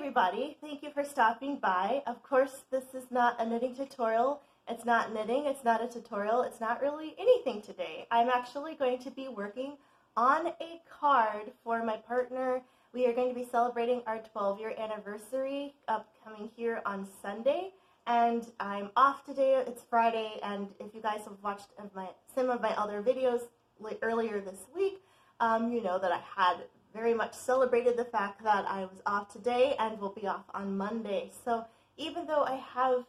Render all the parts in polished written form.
everybody, thank you for stopping by. Of course, this is not a knitting tutorial. It's not knitting, it's not a tutorial, it's not really anything today. I'm actually going to be working on a card for my partner. We are going to be celebrating our 12-year anniversary upcoming here on Sunday. And I'm off today, it's Friday, and if you guys have watched some of my other videos earlier this week, you know that I had very much celebrated the fact that I was off today and will be off on Monday. So even though I have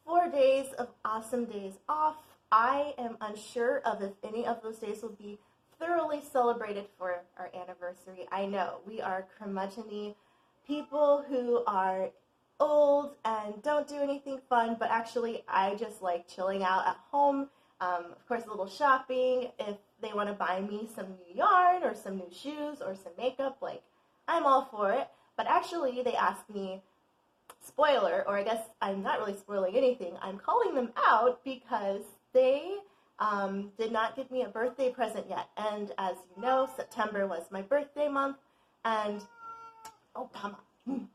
4 days of awesome days off, I am unsure of if any of those days will be thoroughly celebrated for our anniversary. I know we are curmudgeon-y people who are old and don't do anything fun, but actually I just like chilling out at home. Of course, a little shopping. If they want to buy me some new yarn or some new shoes or some makeup, like, I'm all for it. But actually, they asked me, spoiler, or I guess I'm not really spoiling anything, I'm calling them out because they did not give me a birthday present yet. And as you know, September was my birthday month, and, oh, come on.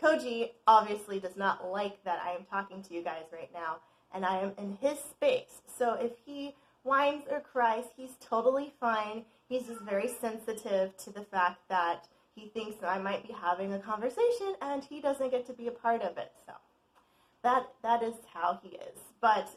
Koji obviously does not like that I am talking to you guys right now, and I am in his space. So if he whines or cries, he's totally fine. He's just very sensitive to the fact that he thinks that I might be having a conversation and he doesn't get to be a part of it. So that is how he is. But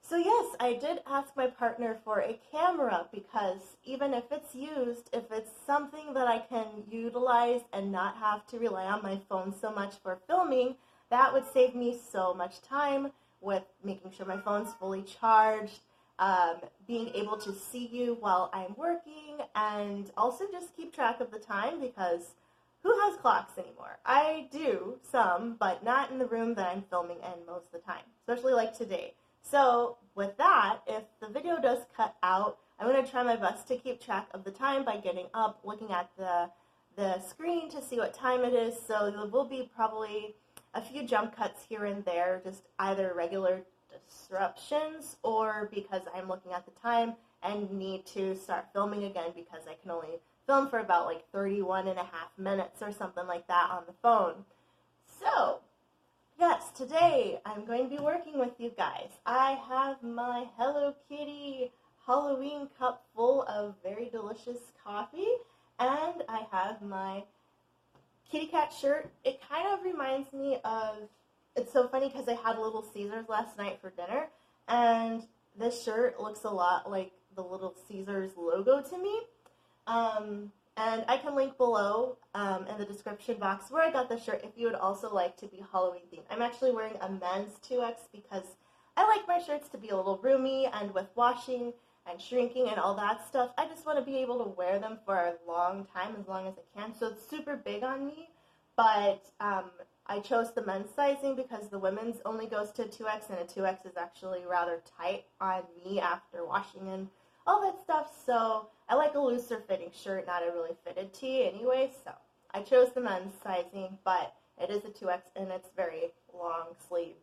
so yes, I did ask my partner for a camera because even if it's used, if it's something that I can utilize and not have to rely on my phone so much for filming, that would save me so much time with making sure my phone's fully charged, being able to see you while I'm working, and also just keep track of the time because who has clocks anymore? I do, some, but not in the room that I'm filming in most of the time, especially like today. So with that, if the video does cut out, I'm going to try my best to keep track of the time by getting up, looking at the screen to see what time it is. So there will be probably a few jump cuts here and there, just either regular disruptions or because I'm looking at the time and need to start filming again because I can only film for about like 31 and a half minutes or something like that on the phone. So, yes, today I'm going to be working with you guys. I have my Hello Kitty Halloween cup full of very delicious coffee, and I have my kitty cat shirt. It kind of reminds me of, it's so funny because I had Little Caesars last night for dinner, and this shirt looks a lot like the Little Caesars logo to me. And I can link below in the description box where I got the shirt if you would also like to be Halloween themed. I'm actually wearing a men's 2X because I like my shirts to be a little roomy, and with washing and shrinking and all that stuff, I just want to be able to wear them for a long time, as long as I can. So it's super big on me, but I chose the men's sizing because the women's only goes to 2X, and a 2X is actually rather tight on me after washing and all that stuff. So I like a looser fitting shirt, not a really fitted tee anyway. So I chose the men's sizing, but it is a 2X, and it's very long sleeved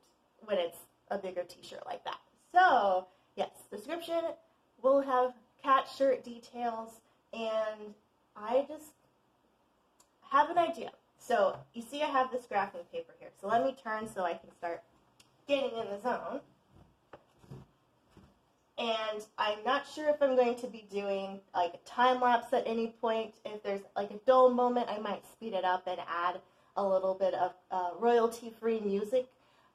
when it's a bigger t-shirt like that. So yes, description will have cat shirt details, and I just have an idea. So you see I have this graphing paper here. So let me turn so I can start getting in the zone. And I'm not sure if I'm going to be doing like a time lapse at any point. If there's like a dull moment, I might speed it up and add a little bit of royalty-free music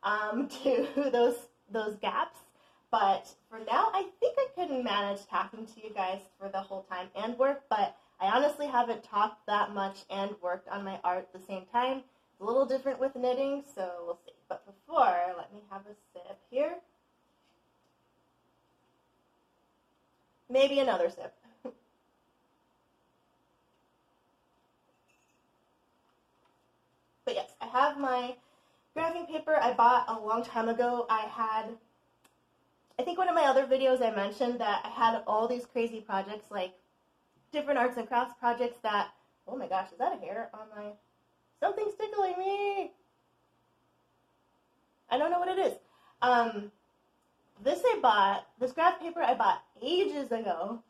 to those gaps. But for now, I think I can manage talking to you guys for the whole time and work, but I honestly haven't talked that much and worked on my art at the same time. It's a little different with knitting, so we'll see. But before, let me have a sip here. Maybe another sip. But yes, I have my graphing paper I bought a long time ago. I think one of my other videos I mentioned that I had all these crazy projects, like different arts and crafts projects that, oh my gosh, is that a hair on my, something's tickling me. I don't know what it is. This graph paper I bought ages ago.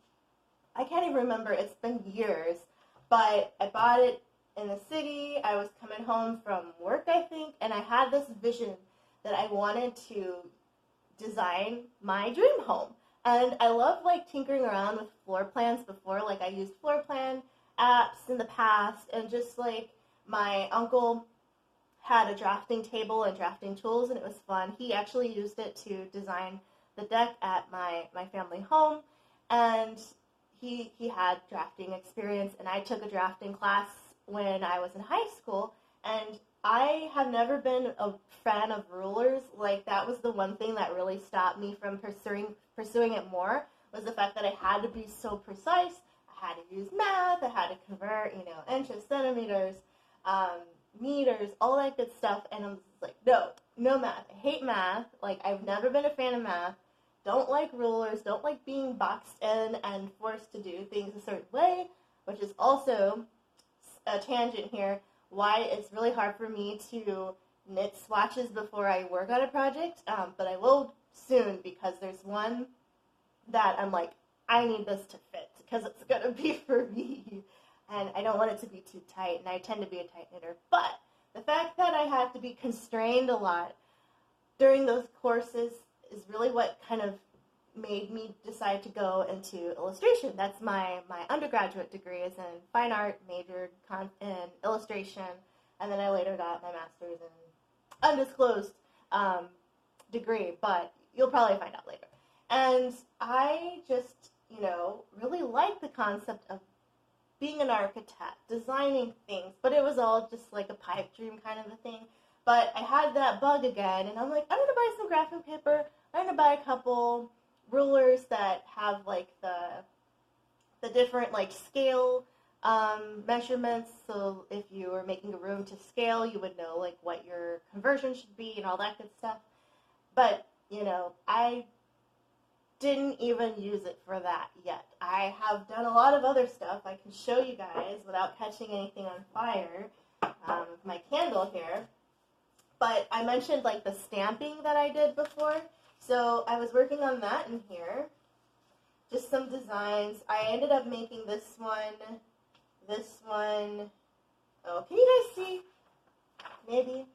I can't even remember, it's been years, but I bought it in the city. I was coming home from work, I think, and I had this vision that I wanted to design my dream home. And I love like tinkering around with floor plans before. Like I used floor plan apps in the past, and just like my uncle had a drafting table and drafting tools, and it was fun. He actually used it to design the deck at my family home, and he had drafting experience, and I took a drafting class when I was in high school, and I have never been a fan of rulers. Like that was the one thing that really stopped me from pursuing it more, was the fact that I had to be so precise. I had to use math. I had to convert, inches, centimeters, meters, all that good stuff. And I'm just like, no math. I hate math. Like I've never been a fan of math. Don't like rulers. Don't like being boxed in and forced to do things a certain way, which is also a tangent here. Why it's really hard for me to knit swatches before I work on a project, but I will soon, because there's one that I'm like, I need this to fit because it's going to be for me, and I don't want it to be too tight, and I tend to be a tight knitter. But the fact that I had to be constrained a lot during those courses is really what kind of made me decide to go into illustration. That's my undergraduate degree is in fine art, majored in illustration, and then I later got my master's in undisclosed degree, but you'll probably find out later. And I just, really like the concept of being an architect, designing things, but it was all just like a pipe dream kind of a thing. But I had that bug again, and I'm like, I'm going to buy some graphing paper. I'm going to buy a couple rulers that have like the different like scale measurements. So if you were making a room to scale, you would know like what your conversion should be and all that good stuff. But I didn't even use it for that yet. I have done a lot of other stuff. I can show you guys without catching anything on fire with my candle here. But I mentioned like the stamping that I did before. So I was working on that in here. Just some designs. I ended up making this one. Oh, can you guys see? Maybe.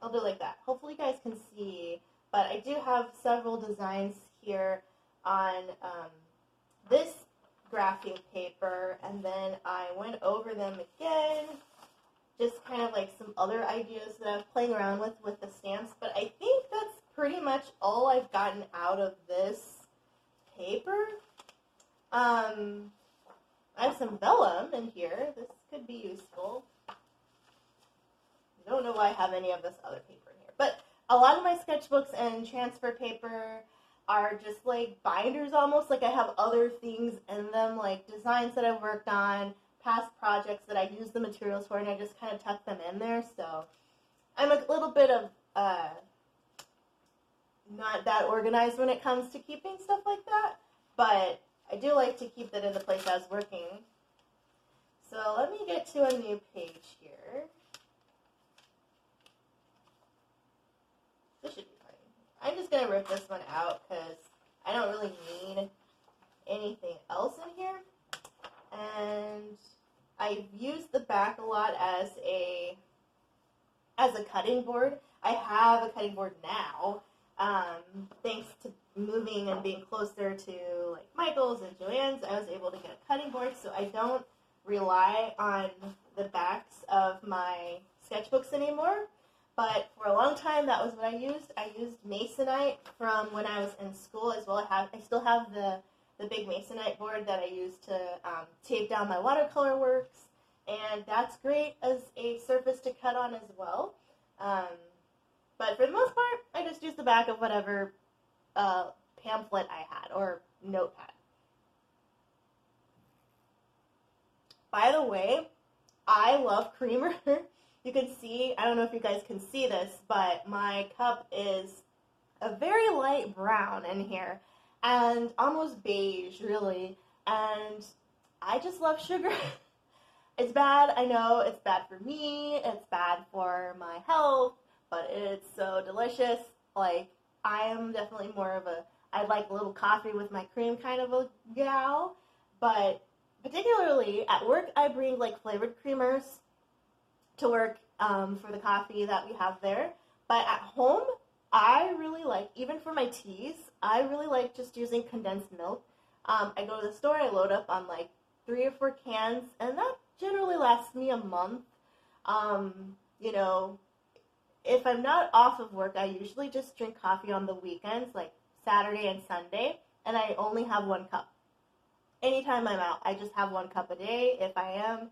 I'll do it like that. Hopefully you guys can see. But I do have several designs here on this graphing paper. And then I went over them again. Just kind of like some other ideas that I was playing around with the stamps. But I think that's pretty much all I've gotten out of this paper. I have some vellum in here. This could be useful. I don't know why I have any of this other paper in here. But a lot of my sketchbooks and transfer paper are just like binders almost. Like I have other things in them, like designs that I've worked on, past projects that I use the materials for, and I just kind of tuck them in there. So I'm a little bit of not that organized when it comes to keeping stuff like that, but I do like to keep that in the place I was working. So let me get to a new page here. This should be fine. I'm just going to rip this one out because I don't really need anything else in here. And I've used the back a lot as a cutting board. I have a cutting board now, thanks to moving and being closer to like Michael's and Joann's. I was able to get a cutting board, so I don't rely on the backs of my sketchbooks anymore. But for a long time, that was what I used. I used Masonite from when I was in school as well. I still have the big Masonite board that I used to tape down my watercolor works, and that's great as a surface to cut on as well. But for the most part, I just used the back of whatever pamphlet I had or notepad. By the way, I love creamer. You can see, I don't know if you guys can see this, but my cup is a very light brown in here and almost beige, really. And I just love sugar. It's bad, I know, it's bad for me, it's bad for my health, but it's so delicious. Like, I am definitely more of I like a little coffee with my cream kind of a gal, but particularly at work, I bring like flavored creamers to work for the coffee that we have there. But at home, I really like, even for my teas, I really like just using condensed milk. I go to the store, I load up on like 3 or 4 cans, and that generally lasts me a month. You know, if I'm not off of work, I usually just drink coffee on the weekends, like Saturday and Sunday, and I only have 1 cup. Anytime I'm out, I just have 1 cup a day. If I am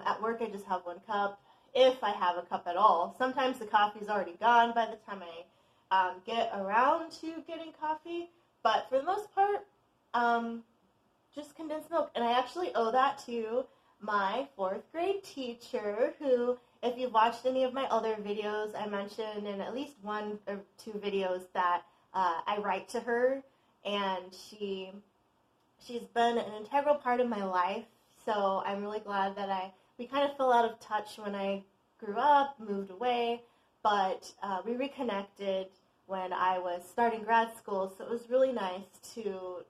at work, I just have 1 cup. If I have a cup at all. Sometimes the coffee's already gone by the time I get around to getting coffee. But for the most part, just condensed milk. And I actually owe that to my 4th grade teacher who, if you've watched any of my other videos, I mentioned in at least 1 or 2 videos that I write to her, and she's been an integral part of my life. So I'm really glad that we kind of fell out of touch when I grew up, moved away, but we reconnected when I was starting grad school. So it was really nice to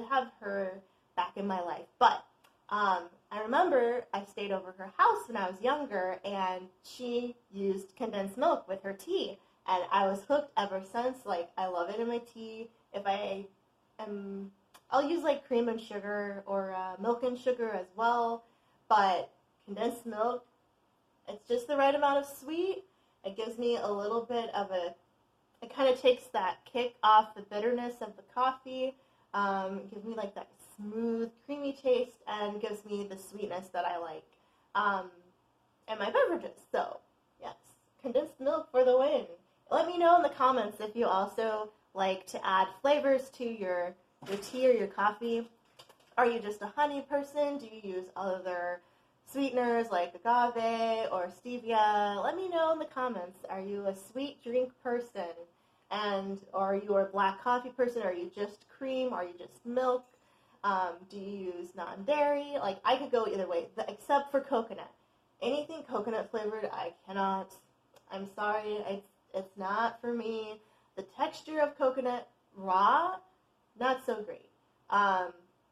have her back in my life. But I remember I stayed over her house when I was younger, and she used condensed milk with her tea, and I was hooked ever since. Like, I love it in my tea. If I'll use like cream and sugar or milk and sugar as well, but condensed milk, it's just the right amount of sweet. It gives me a little bit of it kind of takes that kick off the bitterness of the coffee. It gives me like that smooth, creamy taste, and gives me the sweetness that I like in my beverages. So, yes, condensed milk for the win. Let me know in the comments if you also like to add flavors to your tea or your coffee. Are you just a honey person? Do you use other sweeteners like agave or stevia? Let me know in the comments. Are you a sweet drink person? And are you a black coffee person? Are you just cream? Are you just milk? Do you use non-dairy? Like, I could go either way, except for coconut. Anything coconut flavored, I cannot. I'm sorry, it's not for me. The texture of coconut raw, not so great.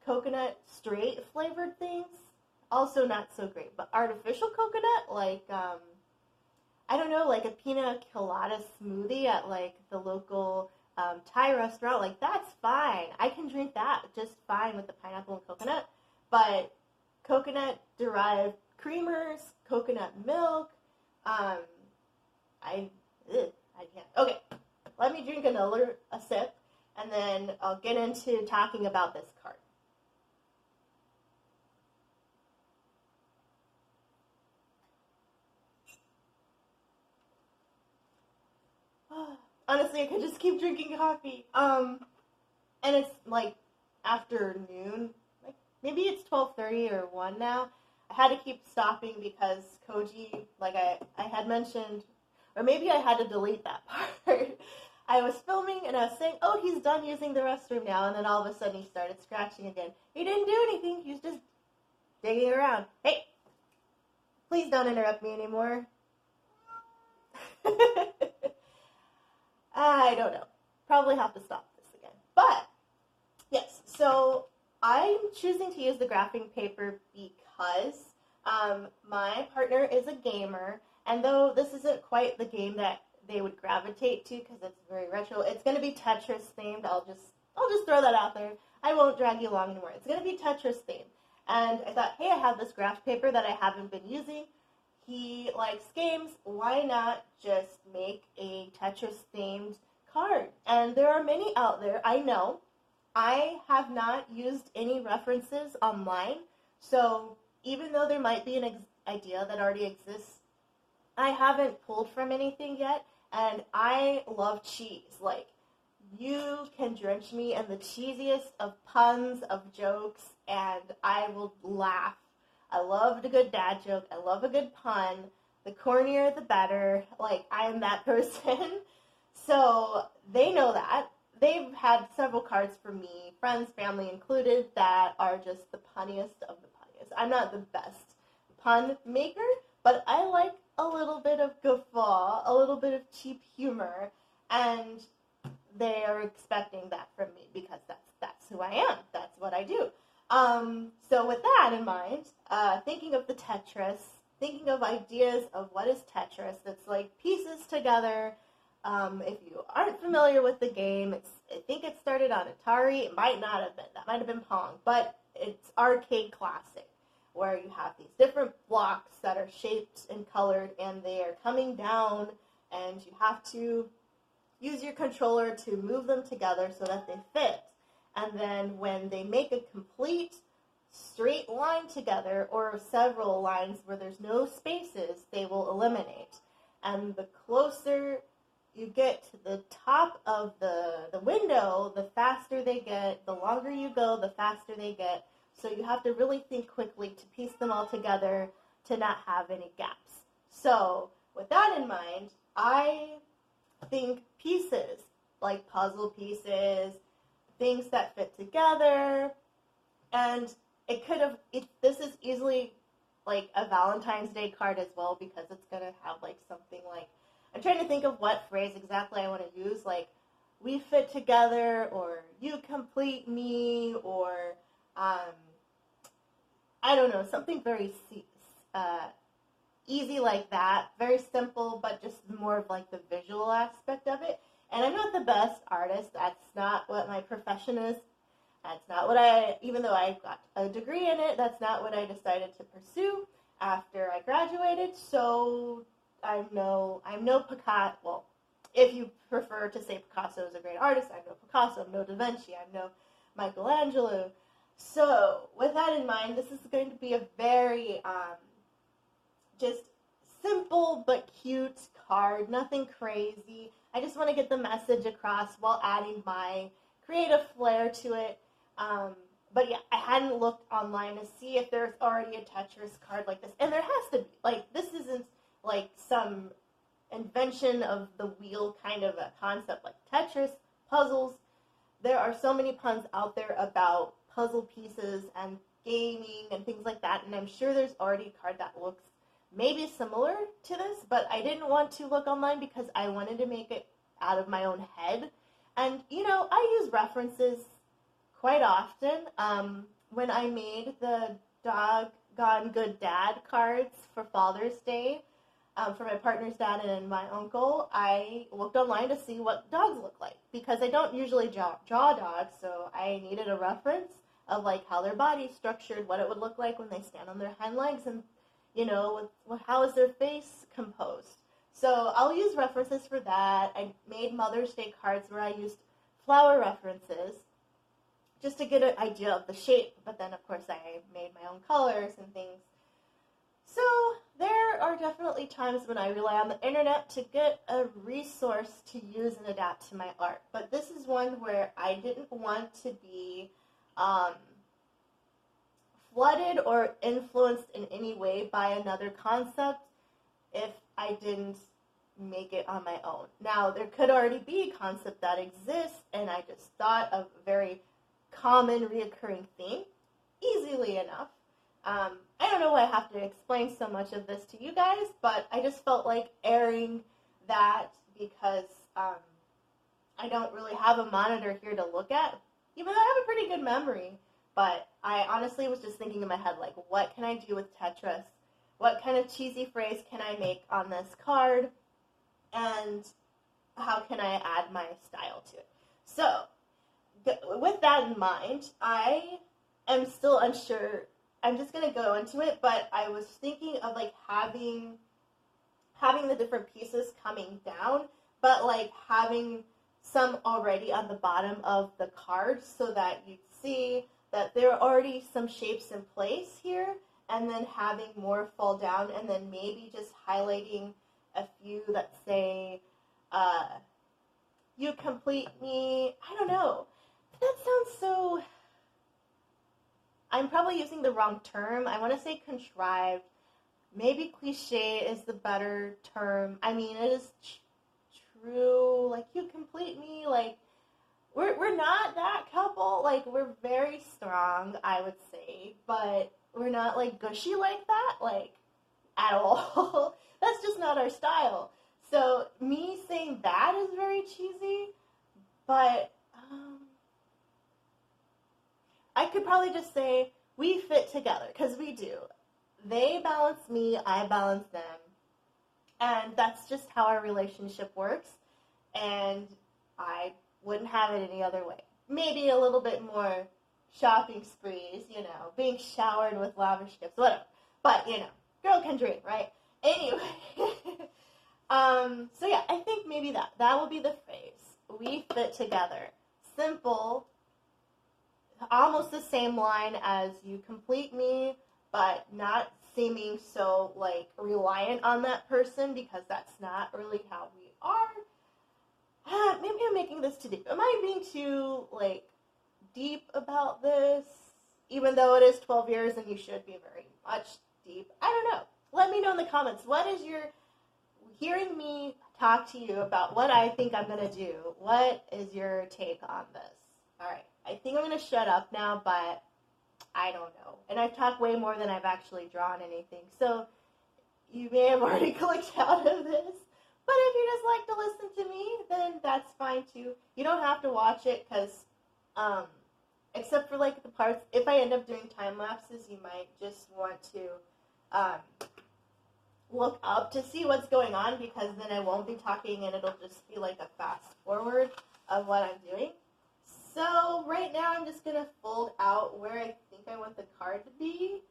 Coconut straight flavored things, also not so great. But artificial coconut, like, I don't know, like a pina colada smoothie at like the local Thai restaurant, like, that's fine. I can drink that just fine with the pineapple and coconut. But coconut derived creamers, coconut milk, I can't. Okay, let me drink a sip, and then I'll get into talking about this card. Honestly, I could just keep drinking coffee. And it's like afternoon, like maybe it's 12:30 or 1 now. I had to keep stopping because Koji, like I had mentioned, or maybe I had to delete that part. I was filming and I was saying, oh, he's done using the restroom now, and then all of a sudden he started scratching again. He didn't do anything, he was just digging around. Hey, please don't interrupt me anymore. I don't know. Probably have to stop this again. But, yes, so I'm choosing to use the graphing paper because my partner is a gamer, and though this isn't quite the game that they would gravitate to because it's very retro, it's going to be Tetris themed. I'll just throw that out there. I won't drag you along anymore. It's going to be Tetris themed. And I thought, hey, I have this graph paper that I haven't been using. He likes games. Why not just make a Tetris themed card? And there are many out there. I know. I have not used any references online. So even though there might be an idea that already exists, I haven't pulled from anything yet. And I love cheese. Like, you can drench me in the cheesiest of puns, of jokes, and I will laugh. I love a good dad joke. I love a good pun. The cornier, the better. Like, I am that person. So they know that. They've had several cards for me, friends, family included, that are just the punniest of the punniest. I'm not the best pun maker, but I like a little bit of guffaw, a little bit of cheap humor, and they are expecting that from me because that's who I am. That's what I do. So with that in mind, thinking of the Tetris, thinking of ideas of what is Tetris. That's like pieces together. If you aren't familiar with the game, I think it started on Atari. It might not have been. That might have been Pong. But it's arcade classic, where you have these different blocks that are shaped and colored, and they are coming down, and you have to use your controller to move them together so that they fit. And then when they make a complete straight line together, or several lines where there's no spaces, they will eliminate. And the closer you get to the top of the window, the faster they get. The longer you go, the faster they get. So you have to really think quickly to piece them all together to not have any gaps. So with that in mind, I think pieces, like puzzle pieces, things that fit together, and this is easily like a Valentine's Day card as well, because it's going to have like something like, I'm trying to think of what phrase exactly I want to use, like we fit together, or you complete me, or I don't know, something very easy like that, very simple, but just more of like the visual aspect of it. And I'm not the best artist. That's not what my profession is. That's not what even though I got a degree in it, that's not what I decided to pursue after I graduated. So I'm no Picasso. Well, if you prefer to say Picasso is a great artist, I'm no Picasso, I'm no Da Vinci, I'm no Michelangelo. So with that in mind, this is going to be a very just simple but cute card, nothing crazy. I just want to get the message across while adding my creative flair to it. But yeah, I hadn't looked online to see if there's already a Tetris card like this. And there has to be. Like, this isn't like some invention of the wheel kind of a concept like Tetris, puzzles. There are so many puns out there about puzzle pieces and gaming and things like that. And I'm sure there's already a card that looks maybe similar to this, but I didn't want to look online because I wanted to make it out of my own head. And, I use references quite often. When I made the Doggone Good Dad cards for Father's Day, for my partner's dad and my uncle, I looked online to see what dogs look like, because I don't usually draw dogs, so I needed a reference of like how their body's structured, what it would look like when they stand on their hind legs, and how is their face composed. So I'll use references for that. I made Mother's Day cards where I used flower references just to get an idea of the shape, but then of course I made my own colors and things. So there are definitely times when I rely on the internet to get a resource to use and adapt to my art. But this is one where I didn't want to be flooded or influenced in any way by another concept if I didn't make it on my own. Now, there could already be a concept that exists, and I just thought of a very common reoccurring theme easily enough. I don't know why I have to explain so much of this to you guys, but I just felt like airing that because I don't really have a monitor here to look at, even though I have a pretty good memory. But I honestly was just thinking in my head, like, what can I do with Tetris? What kind of cheesy phrase can I make on this card? And how can I add my style to it? So, with that in mind, I am still unsure. I'm just going to go into it, but I was thinking of, like, having the different pieces coming down, but, like, having some already on the bottom of the card so that you'd see that there are already some shapes in place here, and then having more fall down, and then maybe just highlighting a few that say, you complete me. I don't know. That sounds so... I'm probably using the wrong term. I want to say contrived. Maybe cliche is the better term. I mean, it is true. Like, you complete me. Like, we're not that couple. Like, we're very strong, I would say. But we're not, like, gushy like that. Like, at all. That's just not our style. So, me saying that is very cheesy. But, I could probably just say, we fit together, because we do. They balance me, I balance them. And that's just how our relationship works. And I wouldn't have it any other way. Maybe a little bit more shopping sprees, being showered with lavish gifts, whatever. But, girl can dream, right? Anyway. So yeah, I think maybe that will be the phrase. We fit together. Simple, almost the same line as you complete me, but not seeming so like reliant on that person, because that's not really how we are. Maybe I'm making this too deep. Am I being too like deep about this? Even though it is 12 years and you should be very much deep. I don't know. Let me know in the comments. What is your hearing me talk to you about what I think I'm going to do? What is your take on this? All right. I think I'm going to shut up now, but I don't know. And I've talked way more than I've actually drawn anything. So you may have already clicked out of this. But if you just like to listen to me, then that's fine too. You don't have to watch it because, except for like the parts, if I end up doing time lapses, you might just want to look up to see what's going on, because then I won't be talking and it'll just be like a fast forward of what I'm doing. So right now I'm just going to fold out where I think I want the card to be.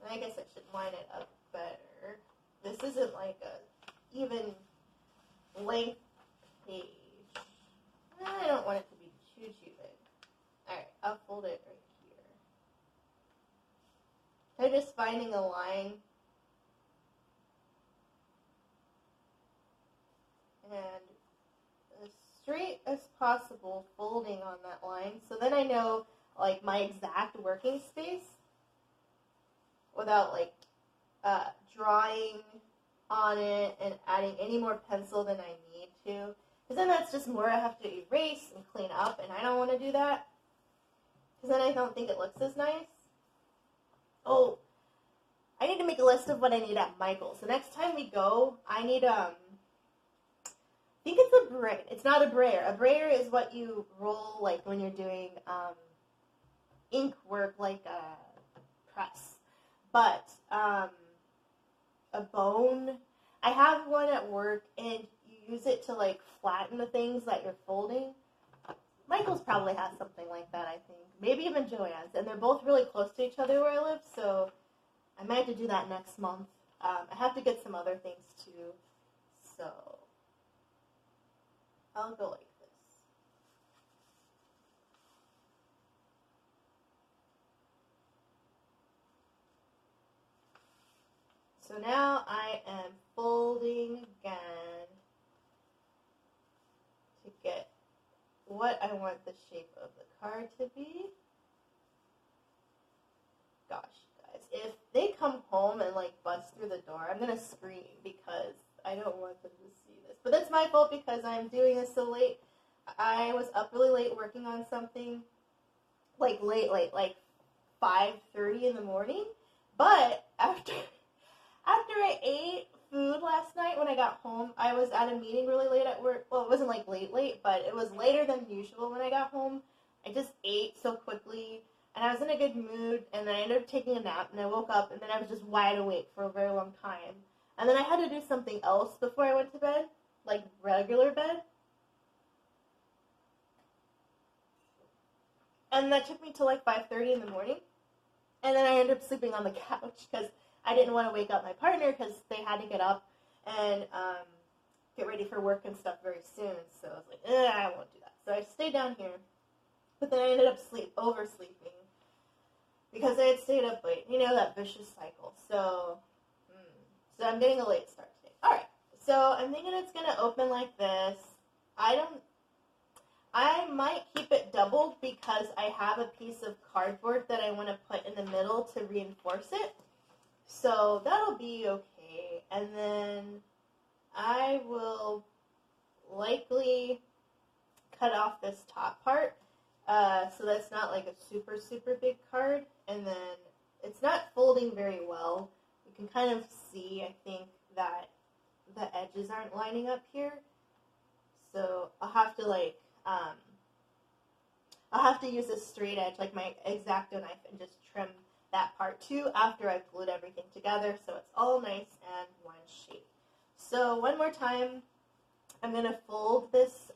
And I guess I should line it up better. This isn't like a even length page. I don't want it to be too big. Alright, I'll fold it right here. I'm just finding a line and as straight as possible folding on that line, so then I know like my exact working space without like drawing on it and adding any more pencil than I need to, because then that's just more I have to erase and clean up, and I don't want to do that because then I don't think it looks as nice. Oh, I need to make a list of what I need at Michael's. So next time we go, I need I think it's a brayer. It's not a brayer. A brayer is what you roll like when you're doing ink work, like a press. But a bone, I have one at work, and you use it to like flatten the things that you're folding. Michael's probably has something like that, I think. Maybe even Joann's, and they're both really close to each other where I live, so I might have to do that next month. I have to get some other things too, so I'll go like this. So now I am folding again to get what I want the shape of the card to be. Gosh, guys, if they come home and like bust through the door, I'm gonna scream because I don't want them to see this. But that's my fault because I'm doing this so late. I was up really late working on something, like late, like 5:30 in the morning. But after I ate food last night when I got home, I was at a meeting really late at work. Well, it wasn't like late, but it was later than usual when I got home. I just ate so quickly, and I was in a good mood, and then I ended up taking a nap, and I woke up, and then I was just wide awake for a very long time. And then I had to do something else before I went to bed, like regular bed. And that took me till like 5:30 in the morning. And then I ended up sleeping on the couch because I didn't want to wake up my partner because they had to get up and get ready for work and stuff very soon. So I was like, I won't do that. So I stayed down here. But then I ended up oversleeping because I had stayed up late. You know, that vicious cycle. So I'm getting a late start today. All right. So I'm thinking it's going to open like this. I might keep it doubled because I have a piece of cardboard that I want to put in the middle to reinforce it. So that'll be okay. And then I will likely cut off this top part so that's not like a super, super big card. And then it's not folding very well. You can kind of see, I think, that the edges aren't lining up here. So I'll have to like I'll have to use a straight edge, like my X-Acto knife, and just trim that part too after I've glued everything together so it's all nice and one shape. So one more time, I'm going to fold this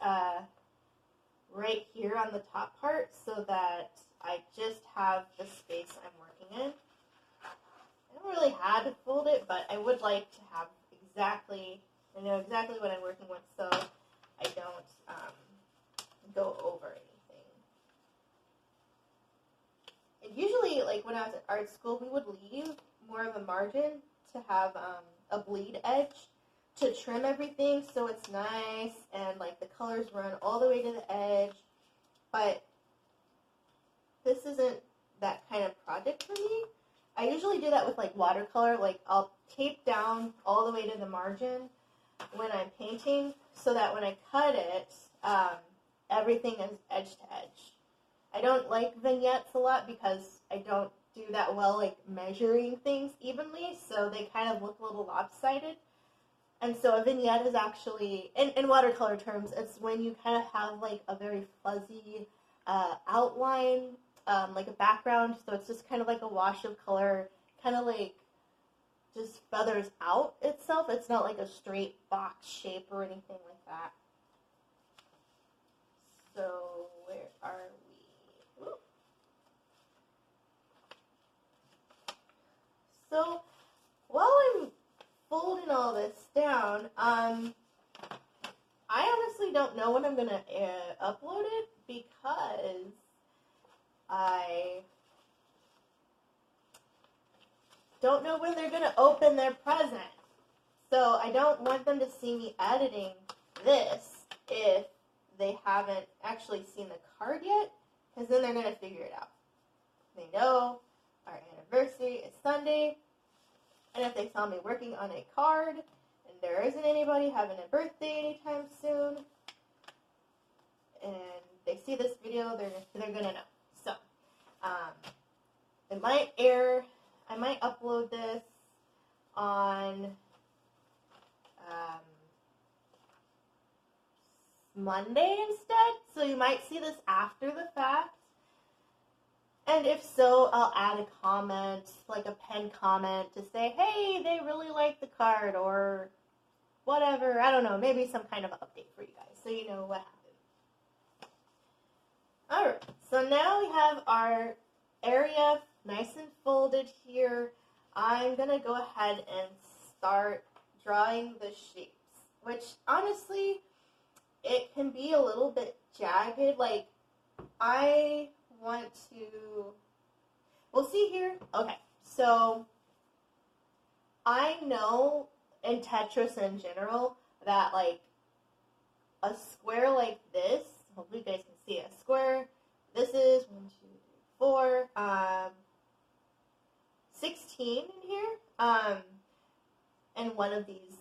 right here on the top part so that I just have the space I'm working in. I don't really have to fold it, but I would like to have I know exactly what I'm working with so I don't go over anything. And usually, like when I was at art school, we would leave more of a margin to have a bleed edge to trim everything so it's nice and like the colors run all the way to the edge. But this isn't that kind of project for me. I usually do that with like watercolor. Like I'll tape down all the way to the margin when I'm painting so that when I cut it, everything is edge to edge. I don't like vignettes a lot because I don't do that well like measuring things evenly, so they kind of look a little lopsided. And so a vignette is actually, in watercolor terms, it's when you kind of have like a very fuzzy outline, like a background, so it's just kind of like a wash of color, kind of like just feathers out itself. It's not like a straight box shape or anything like that. So where are we? Ooh. So while I'm folding all this down, I honestly don't know when I'm going to upload it because I don't know when they're going to open their present. So I don't want them to see me editing this if they haven't actually seen the card yet, because then they're going to figure it out. They know our anniversary is Sunday, and if they saw me working on a card and there isn't anybody having a birthday anytime soon, and they see this video, they're going to know. So it might air. I might upload this on Monday instead, so you might see this after the fact. And if so, I'll add a comment, like a pinned comment, to say, hey, they really like the card, or whatever. I don't know, maybe some kind of update for you guys, so you know what happened. Alright, so now we have our area nice and folded here. I'm going to go ahead and start drawing the shapes, which honestly, it can be a little bit jagged. Like, I want to, we'll see here. Okay, so I know in Tetris in general that like a square like this, hopefully you guys can see a square, this is 1, 2, 3, 4, 16 in here, and one of these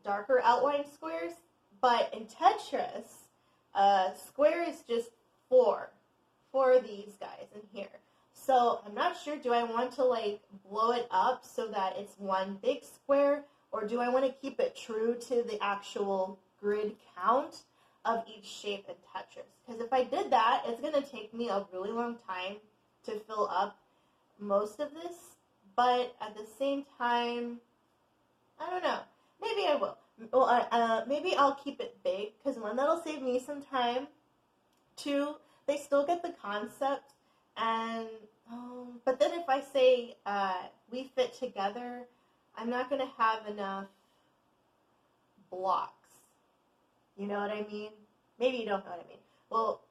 darker outline squares. But in Tetris, square is just four of these guys in here. So I'm not sure, do I want to like blow it up so that it's one big square, or do I want to keep it true to the actual grid count of each shape in Tetris? Because if I did that, it's going to take me a really long time to fill up most of this, but at the same time, I don't know, maybe I will. Well, maybe I'll keep it big, because one, that'll save me some time. Two, they still get the concept, and but then if I say we fit together, I'm not going to have enough blocks. You know what I mean? Maybe you don't know what I mean. Well,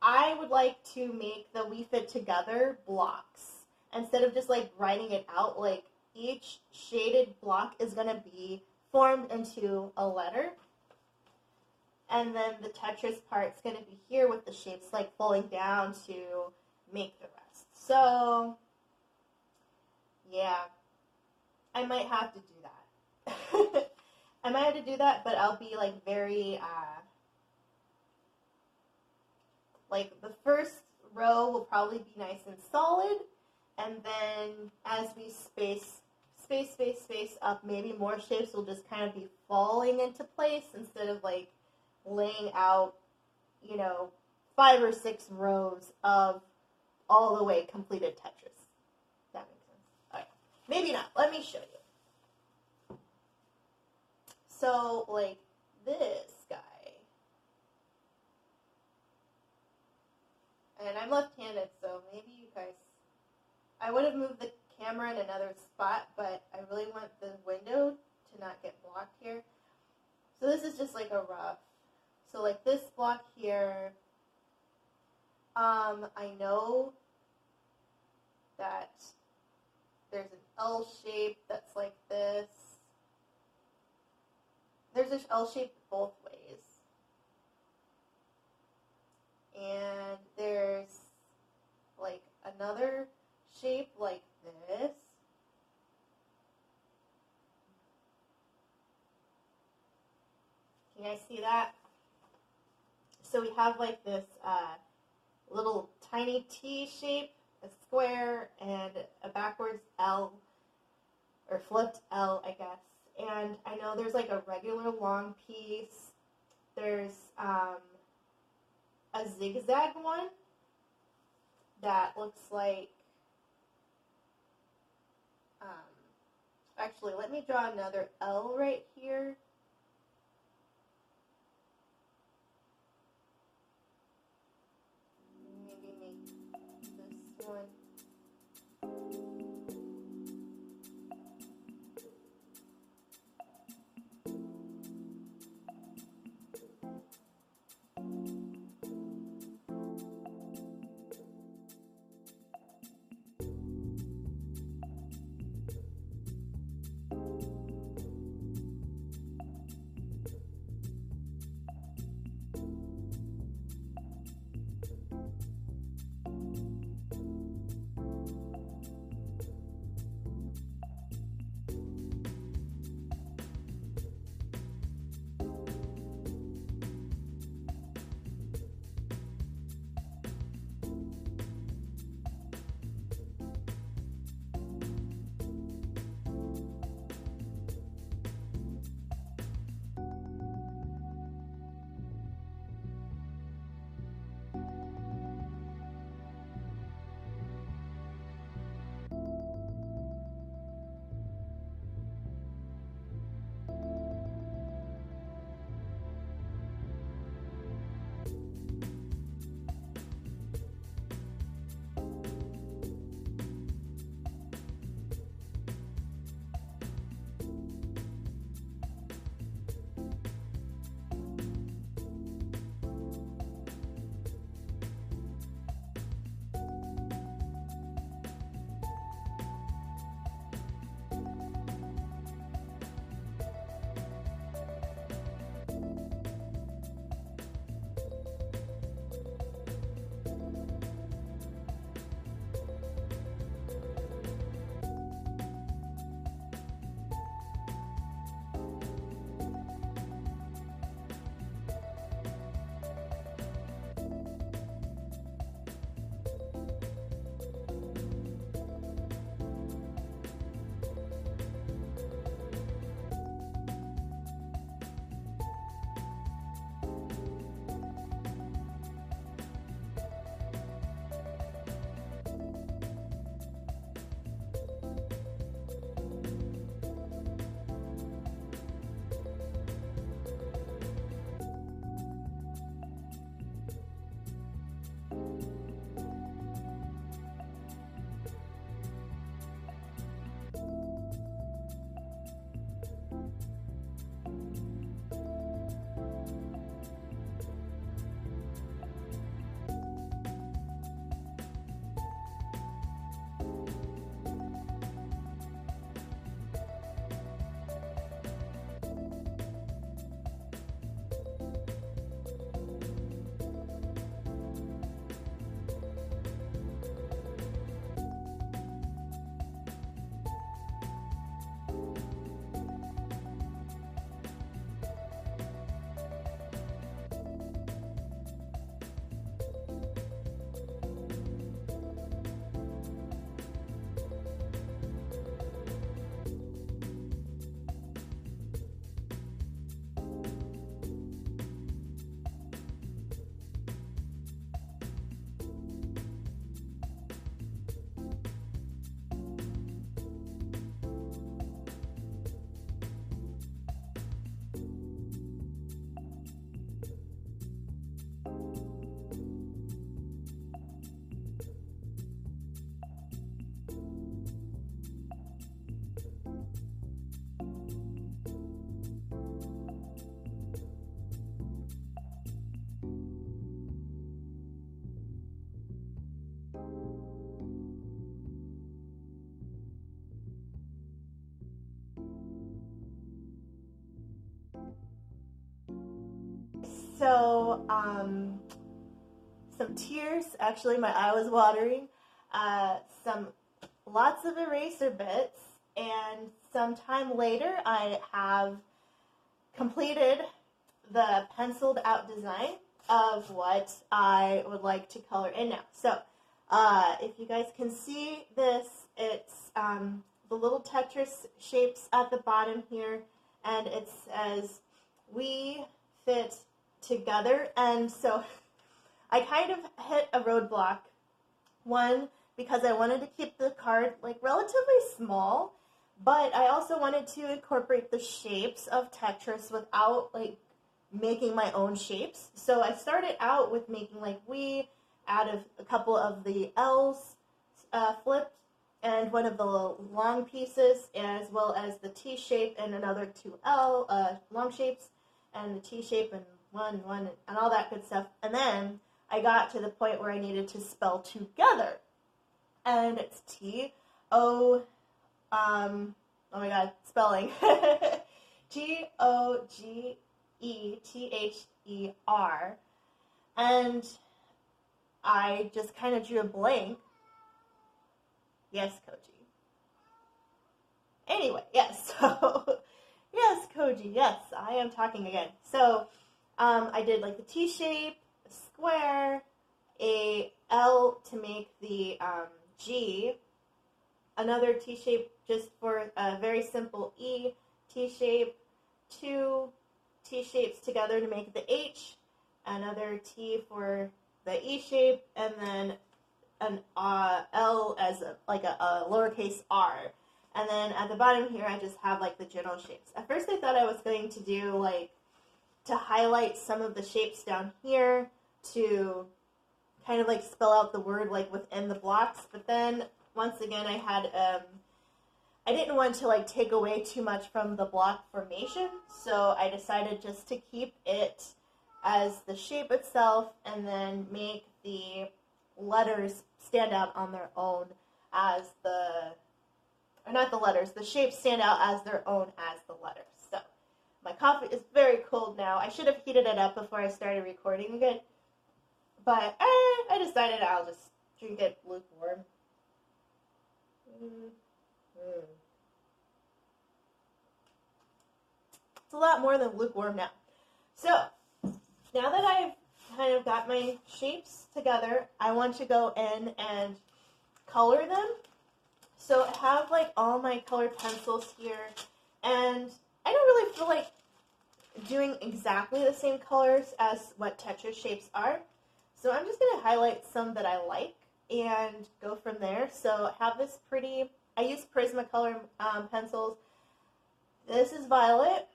I would like to make the we fit together blocks instead of just like writing it out. Like each shaded block is going to be formed into a letter, and then the Tetris part's going to be here with the shapes like falling down to make the rest. So yeah, I might have to do that. I might have to do that, but I'll be like very like the first row will probably be nice and solid, and then as we space up, maybe more shapes will just kind of be falling into place instead of like laying out, you know, 5 or 6 rows of all the way completed Tetris. That makes sense. All right. Maybe not. Let me show you. So, like this guy. And I'm left-handed, so maybe you guys... I would have moved the camera in another spot, but I really want the window to not get blocked here. So this is just like a rough. So like this block here, I know that there's an L shape that's like this. There's this L shape both ways. And there's like another shape like this. Can you guys see that? So we have like this little tiny T shape, a square, and a backwards L, or flipped L, I guess. And I know there's like a regular long piece. There's a zigzag one that looks like, actually, let me draw another L right here. Maybe make this one. So, some tears, actually my eye was watering, some lots of eraser bits, and some time later I have completed the penciled out design of what I would like to color in now. So, if you guys can see this, it's the little Tetris shapes at the bottom here, and it says, "We fit together." And so I kind of hit a roadblock. One, because I wanted to keep the card like relatively small, but I also wanted to incorporate the shapes of Tetris without like making my own shapes. So I started out with making like "we" out of a couple of the L's flipped, and one of the long pieces, as well as the T shape and another two long shapes, and the T shape and one, and all that good stuff. And then I got to the point where I needed to spell together, and it's T-O, oh my god, spelling, T-O-G-E-T-H-E-R, and I just kind of drew a blank. Yes, Koji. Anyway, yes, so, yes, Koji, yes, I am talking again. So, I did like the T shape, a square, a L to make the G, another T shape just for a very simple E, T shape, two T shapes together to make the H, another T for the E shape, and then an L as a lowercase r. And then at the bottom here, I just have like the general shapes. At first I thought I was going to do like, to highlight some of the shapes down here to kind of like spell out the word like within the blocks. But then once again, I had, I didn't want to like take away too much from the block formation. So I decided just to keep it as the shape itself and then make the letters stand out on their own as the shapes stand out as their own as the letters. So my coffee is very cold now. I should have heated it up before I started recording again, but I decided I'll just drink it lukewarm. It's a lot more than lukewarm now. So now that I've kind of got my shapes together, I want to go in and color them. So I have like all my colored pencils here, and I don't really feel like doing exactly the same colors as what Tetris shapes are. So I'm just going to highlight some that I like and go from there. So I have this pretty, I use Prismacolor pencils. This is violet,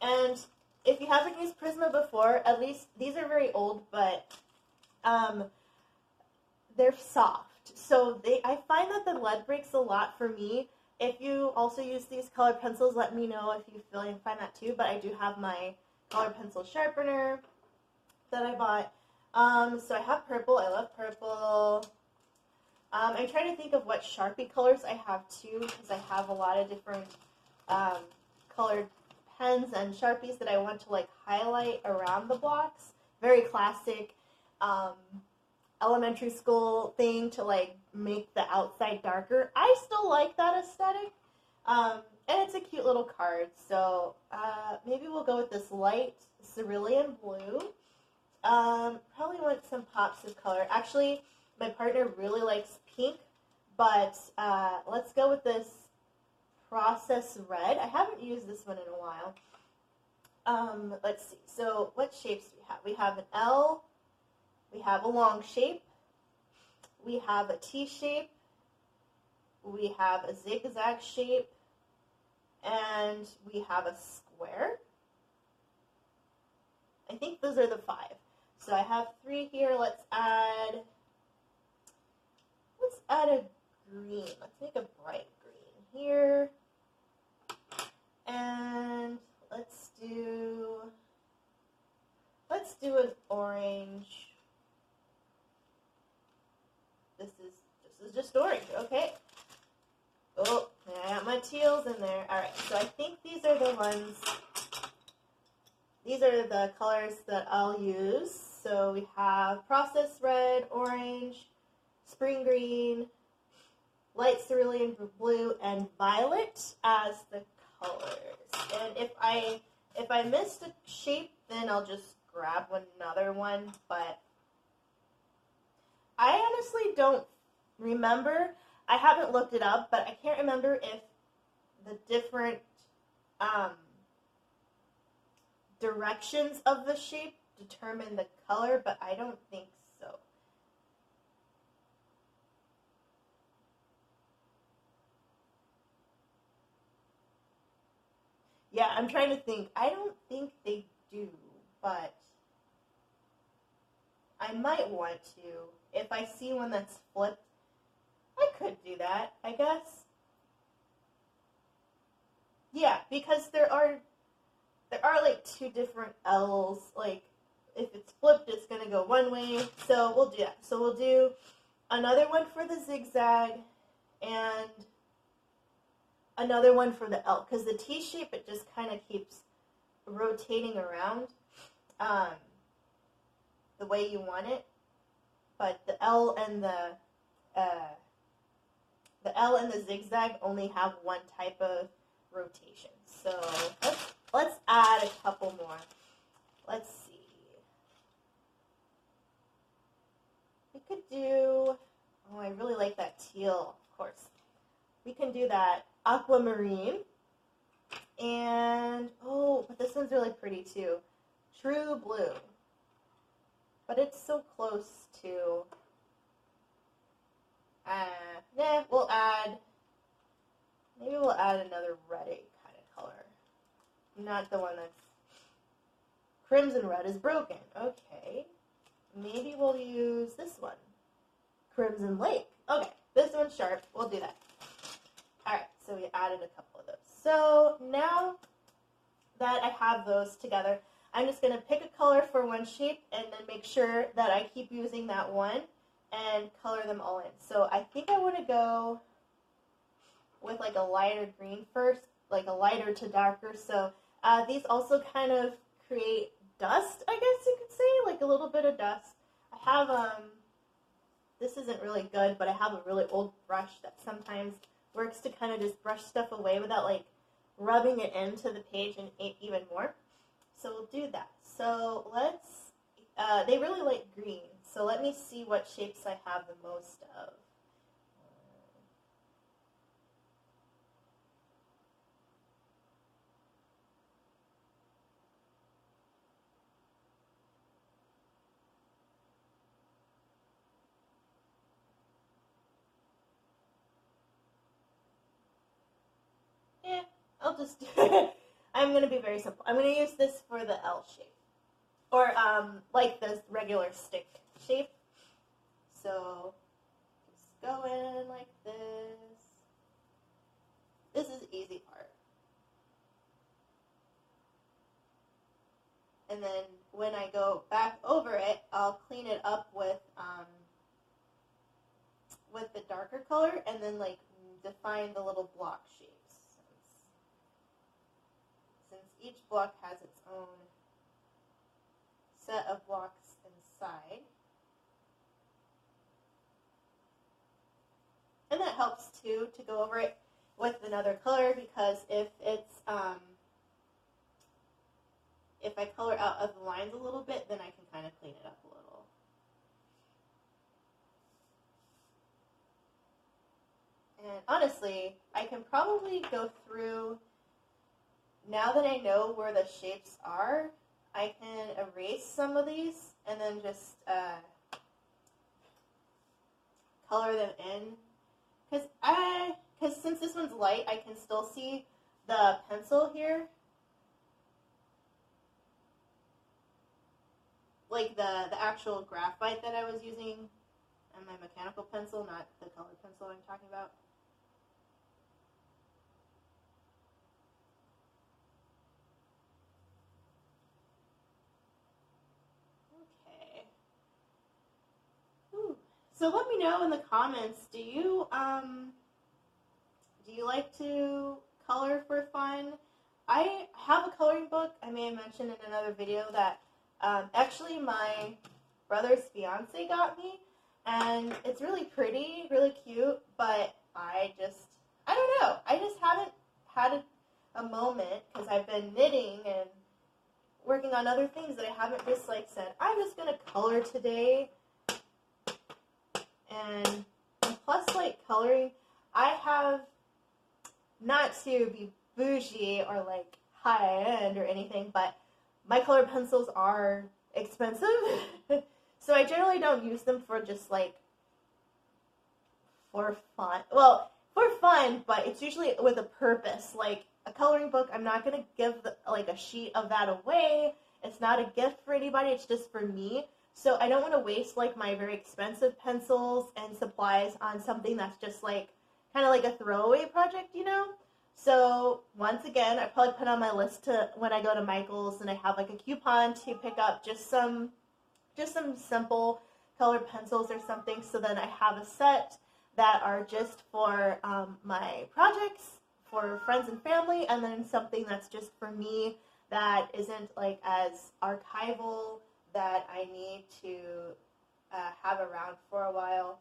and if you haven't used Prisma before, at least these are very old, but they're soft. So I find that the lead breaks a lot for me. If you also use these colored pencils, let me know if you find that too. But I do have my colored pencil sharpener that I bought. So I have purple. I love purple. I'm trying to think of what Sharpie colors I have too, because I have a lot of different colored pens and Sharpies that I want to like highlight around the blocks. Very classic elementary school thing to like make the outside darker. I still like that aesthetic, and it's a cute little card. So maybe we'll go with this light cerulean blue. Probably want some pops of color. Actually, my partner really likes pink, but let's go with this process red. I haven't used this one in a while. Let's see. So what shapes do we have? We have an L. We have a long shape. We have a T shape. We have a zigzag shape. And we have a square. I think those are the 5. So I have 3 here. Let's add a green. Let's make a bright green here. And let's do an orange. This is just orange, okay. Oh, I got my teals in there. Alright, so I think these are the ones. these are the colors that I'll use. So we have processed red, orange, spring green, light cerulean blue, and violet as the colors. And if I missed a shape, then I'll just grab another one. But I honestly don't remember. I haven't looked it up, but I can't remember if the different directions of the shape determine the color, but I don't think so. Yeah, I'm trying to think. I don't think they do, but I might want to. If I see one that's flipped, I could do that, I guess. Yeah, because there are like two different L's. Like if it's flipped, it's gonna go one way. So we'll do that. So we'll do another one for the zigzag and another one for the L, because the T shape, it just kind of keeps rotating around the way you want it. But the L and the zigzag only have one type of rotation. So let's add a couple more. Let's see. We could do, oh, I really like that teal, of course. We can do that aquamarine. And, oh, but this one's really pretty too. True blue. But it's so close to, maybe we'll add another reddy kind of color. Not the one that's, crimson red is broken. Okay. Maybe we'll use this one. Crimson lake. Okay, this one's sharp. We'll do that. Alright, so we added a couple of those. So now that I have those together, I'm just going to pick a color for one shape and then make sure that I keep using that one and color them all in. So I think I want to go with like a lighter green first, like a lighter to darker. So these also kind of create dust, I guess you could say, like a little bit of dust. I have, this isn't really good, but I have a really old brush that sometimes works to kind of just brush stuff away without like rubbing it into the page and even more. So we'll do that. So let's, they really like green. So let me see what shapes I have the most of. I'll just, I'm going to be very simple. I'm going to use this for the L shape. Or like the regular stick shape. So just go in like this. This is the easy part. And then when I go back over it, I'll clean it up with the darker color and then like define the little block shapes. Since each block has its own set of blocks inside. And that helps too to go over it with another color, because if it's if I color out of the lines a little bit, then I can kind of clean it up a little. And honestly, I can probably go through, now that I know where the shapes are, I can erase some of these and then just color them in. Because since this one's light, I can still see the pencil here. Like the actual graphite that I was using on my mechanical pencil, not the colored pencil I'm talking about. So let me know in the comments, do you like to color for fun? I have a coloring book. I may have mentioned in another video that actually my brother's fiance got me, and it's really pretty, really cute, but I don't know. I just haven't had a moment because I've been knitting and working on other things that I haven't just like said, I'm just going to color today. And plus, like, coloring, I have, not to be bougie or like high end or anything, but my color pencils are expensive. So I generally don't use them for just like for fun. Well, for fun, but it's usually with a purpose. Like a coloring book, I'm not going to give like a sheet of that away. It's not a gift for anybody. It's just for me. So I don't want to waste like my very expensive pencils and supplies on something that's just like kind of like a throwaway project, you know? So once again, I probably put on my list to when I go to Michael's and I have like a coupon to pick up just some simple colored pencils or something, so then I have a set that are just for my projects, for friends and family, and then something that's just for me that isn't like as archival that I need to have around for a while.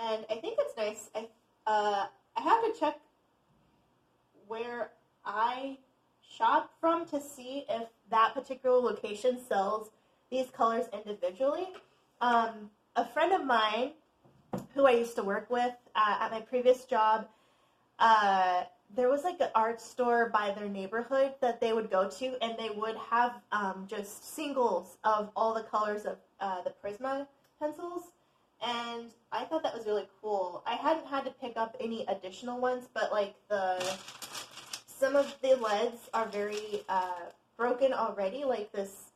And I think it's nice. I have to check where I shop from to see if that particular location sells these colors individually. A friend of mine who I used to work with at my previous job, there was like an art store by their neighborhood that they would go to, and they would have just singles of all the colors of the Prisma pencils. And I thought that was really cool. I hadn't had to pick up any additional ones, but like some of the leads are very broken already, like this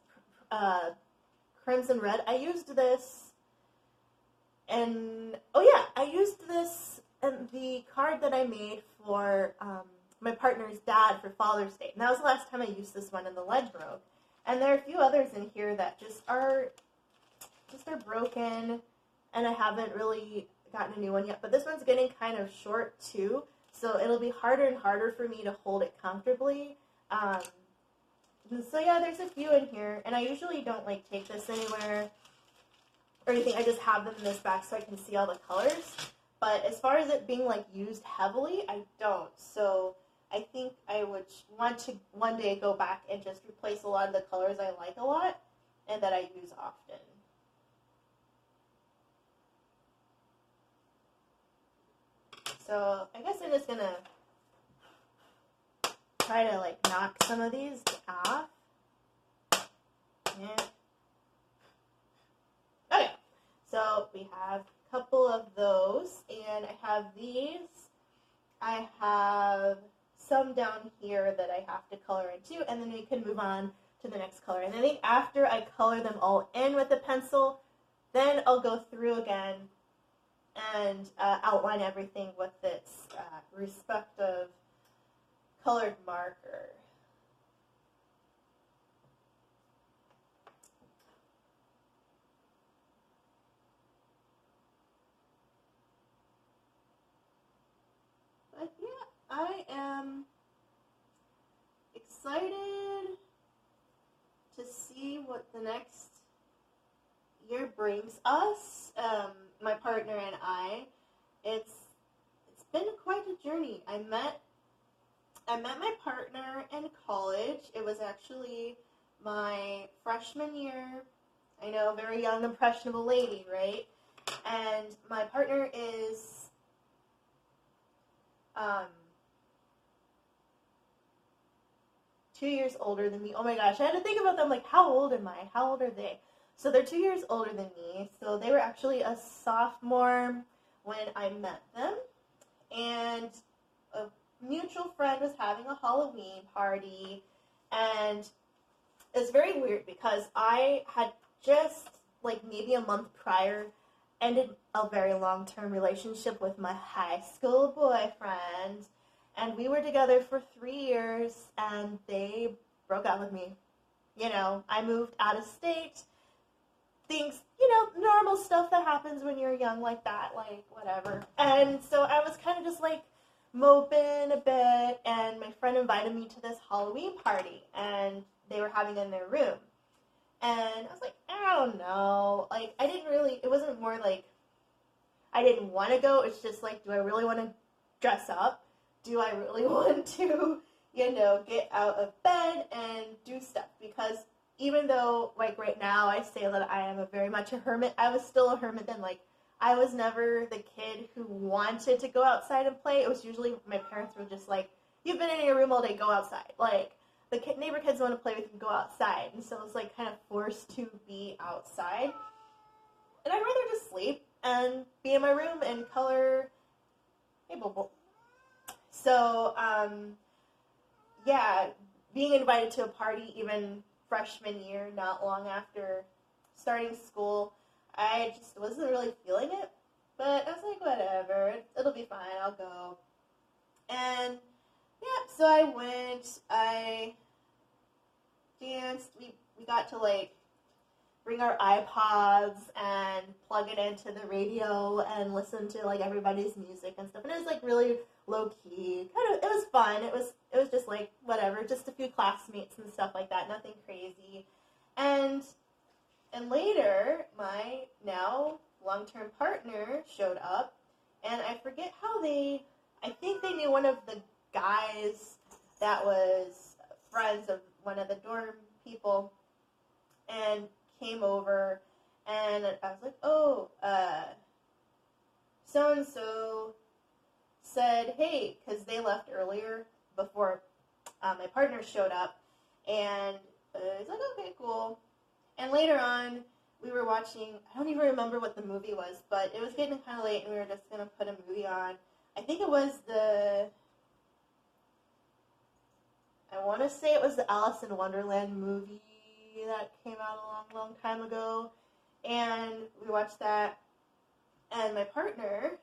crimson red. I used this, and I used this in the card that I made for my partner's dad for Father's Day. And that was the last time I used this one, and the lead broke. And there are a few others in here that just are broken, and I haven't really gotten a new one yet. But this one's getting kind of short too, so it'll be harder and harder for me to hold it comfortably. So yeah, there's a few in here, and I usually don't like take this anywhere or anything. I just have them in this bag so I can see all the colors. But as far as it being like used heavily, I don't. So I think I would want to one day go back and just replace a lot of the colors I like a lot and that I use often. So I guess I'm just gonna try to like knock some of these off. Yeah. Okay, so we have a couple of those, and I have these. I have some down here that I have to color into, and then we can move on to the next color. And I think after I color them all in with a pencil, then I'll go through again and outline everything with its respective colored marker. But yeah, I am excited to see what the next year brings us. My partner and I. It's been quite a journey. I met my partner in college. It was actually my freshman year. I know, very young, impressionable lady, right? And my partner is 2 years older than me. Oh my gosh, I had to think about them, like, how old am I? How old are they? So they're 2 years older than me. So they were actually a sophomore when I met them. And a mutual friend was having a Halloween party. And It's very weird because I had just, like, maybe a month prior ended a very long-term relationship with my high school boyfriend, and we were together for 3 years, and they broke up with me. I moved out of state. Things, normal stuff that happens when you're young like that, like, whatever. And so I was kind of just, like, moping a bit, and my friend invited me to this Halloween party, and they were having it in their room. And I was like, I don't know. Like, I didn't really, it wasn't more like I didn't want to go. It's just like, do I really want to dress up? Do I really want to, get out of bed and do stuff? Because even though, like, right now I say that I am very much a hermit, I was still a hermit then. Like, I was never the kid who wanted to go outside and play. It was usually my parents were just like, you've been in your room all day, go outside. Like, the neighbor kids want to play with you, go outside. And so I was, like, kind of forced to be outside. And I'd rather just sleep and be in my room and color. Hey, Bobo. So, yeah, being invited to a party even freshman year, not long after starting school, I just wasn't really feeling it. But I was like, whatever, it'll be fine, I'll go. And, yeah, so I went, I danced, we got to, like, bring our iPods and plug it into the radio and listen to, like, everybody's music and stuff. And it was, like, really low-key. It was fun. It was just, like, whatever, just a few classmates and stuff like that, nothing crazy. And later, my now long-term partner showed up, and I forget how I think they knew one of the guys that was friends of one of the dorm people, and came over, and I was like, oh, so-and-so said, hey, because they left earlier before my partner showed up, and he's like, okay, cool. And later on, we were watching, I don't even remember what the movie was, but it was getting kind of late, and we were just going to put a movie on. I think it was I want to say it was the Alice in Wonderland movie that came out a long, long time ago, and we watched that, and my partner,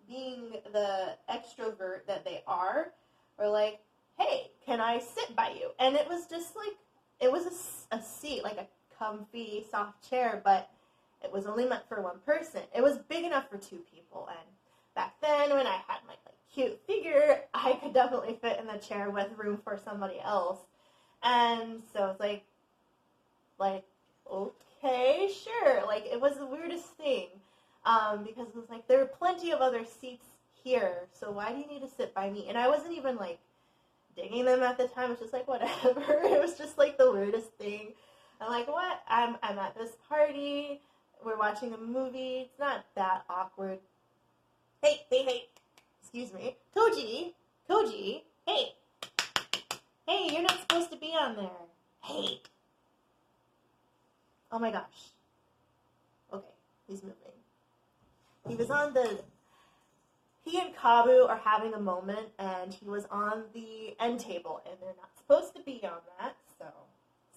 being the extrovert that they are, were like, hey, can I sit by you? And it was just like, it was a seat, like a comfy, soft chair, but it was only meant for one person. It was big enough for two people, and back then, when I had my cute figure, I could definitely fit in the chair with room for somebody else. And so it's like, okay, sure. Like, it was the weirdest thing, because it was like, there are plenty of other seats here, so why do you need to sit by me? And I wasn't even, like, digging them at the time. It was just like, whatever. It was just, like, the weirdest thing. I'm like, what? I'm at this party. We're watching a movie. It's not that awkward. Hey. Excuse me. Koji. Hey, you're not supposed to be on there. Hey. Oh my gosh. Okay, he's moving. He and Kabu are having a moment, and he was on the end table, and they're not supposed to be on that, so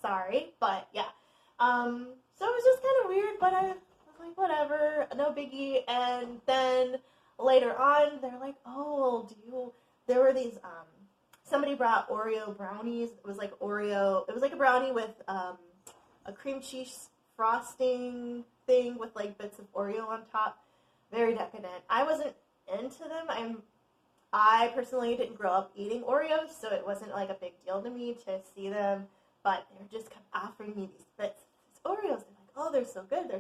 sorry, but yeah. So it was just kind of weird, but I was like, whatever, no biggie. And then later on, they're like, oh, there were these, somebody brought Oreo brownies. It was like a brownie with a cream cheese frosting thing with like bits of Oreo on top. Very decadent. I wasn't into them. I personally didn't grow up eating Oreos, so it wasn't like a big deal to me to see them, but they were just kept offering me these bits of these Oreos. They're like, oh, they're so good,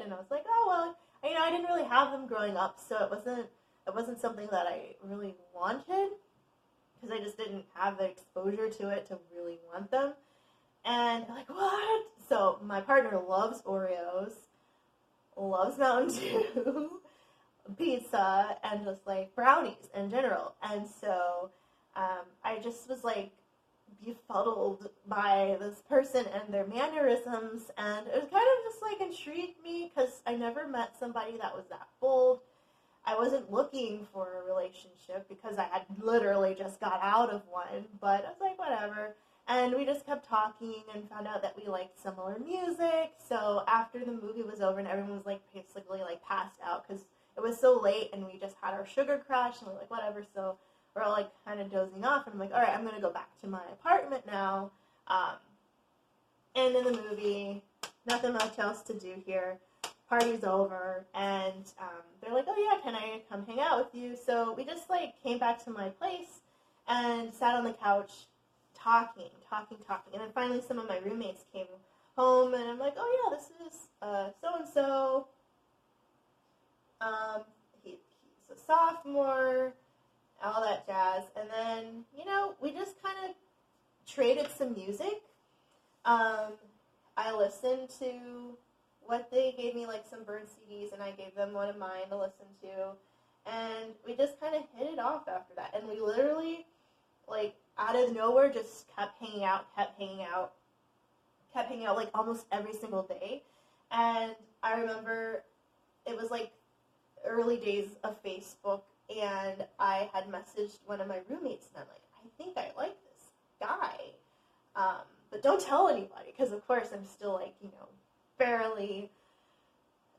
and I was like, oh, well, I didn't really have them growing up, so it wasn't something that I really wanted, because I just didn't have the exposure to it to really want them. And they're like, what? So my partner loves Oreos, loves Mountain Dew, pizza, and just like brownies in general. And so I just was like befuddled by this person and their mannerisms, and it was kind of just like intrigued me because I never met somebody that was that bold. I wasn't looking for a relationship because I had literally just got out of one, but I was like, whatever. And we just kept talking and found out that we liked similar music. So after the movie was over and everyone was like basically like passed out because it was so late and we just had our sugar crush and we're like whatever. So we're all like kind of dozing off and I'm like, all right, I'm gonna go back to my apartment now. And in the movie, nothing much else to do here. Party's over, and they're like, oh yeah, can I come hang out with you? So we just like came back to my place and sat on the couch talking. And then finally some of my roommates came home, and I'm like, oh yeah, this is so-and-so. He's a sophomore, all that jazz. And then, we just kind of traded some music. I listened to what they gave me, like some Burn CDs, and I gave them one of mine to listen to. And we just kind of hit it off after that. And we literally, like, out of nowhere, just kept hanging out, like, almost every single day. And I remember it was, like, early days of Facebook, and I had messaged one of my roommates, and I'm like, I think I like this guy. But don't tell anybody, because, of course, I'm still, like, barely,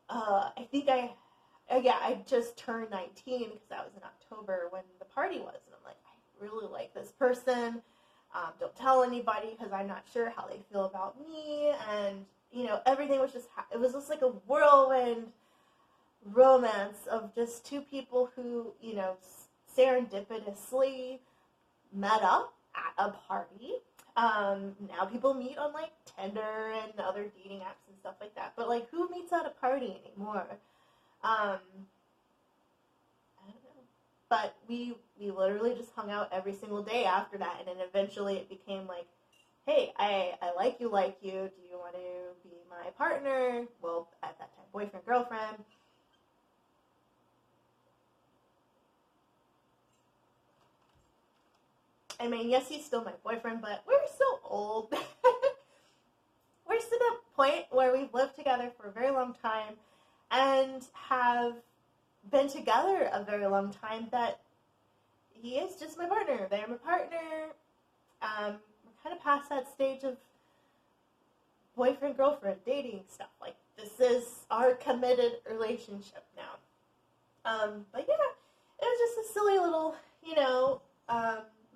I just turned 19, because that was in October when the party was, and I'm like, I really like this person. Don't tell anybody, because I'm not sure how they feel about me, and, everything was just, it was just like a whirlwind romance of just two people who, serendipitously met up at a party. Now people meet on, like, Tinder and other dating apps and stuff like that. But, like, who meets at a party anymore? I don't know. But we literally just hung out every single day after that. And then eventually it became, like, hey, I like you. Do you want to be my partner? Well, at that time, boyfriend, girlfriend. I mean, yes, he's still my boyfriend, but we're so old. We're just at a point where we've lived together for a very long time and have been together a very long time that he is just my partner. They're my partner. We're kind of past that stage of boyfriend, girlfriend, dating stuff. Like, this is our committed relationship now. But yeah, it was just a silly little,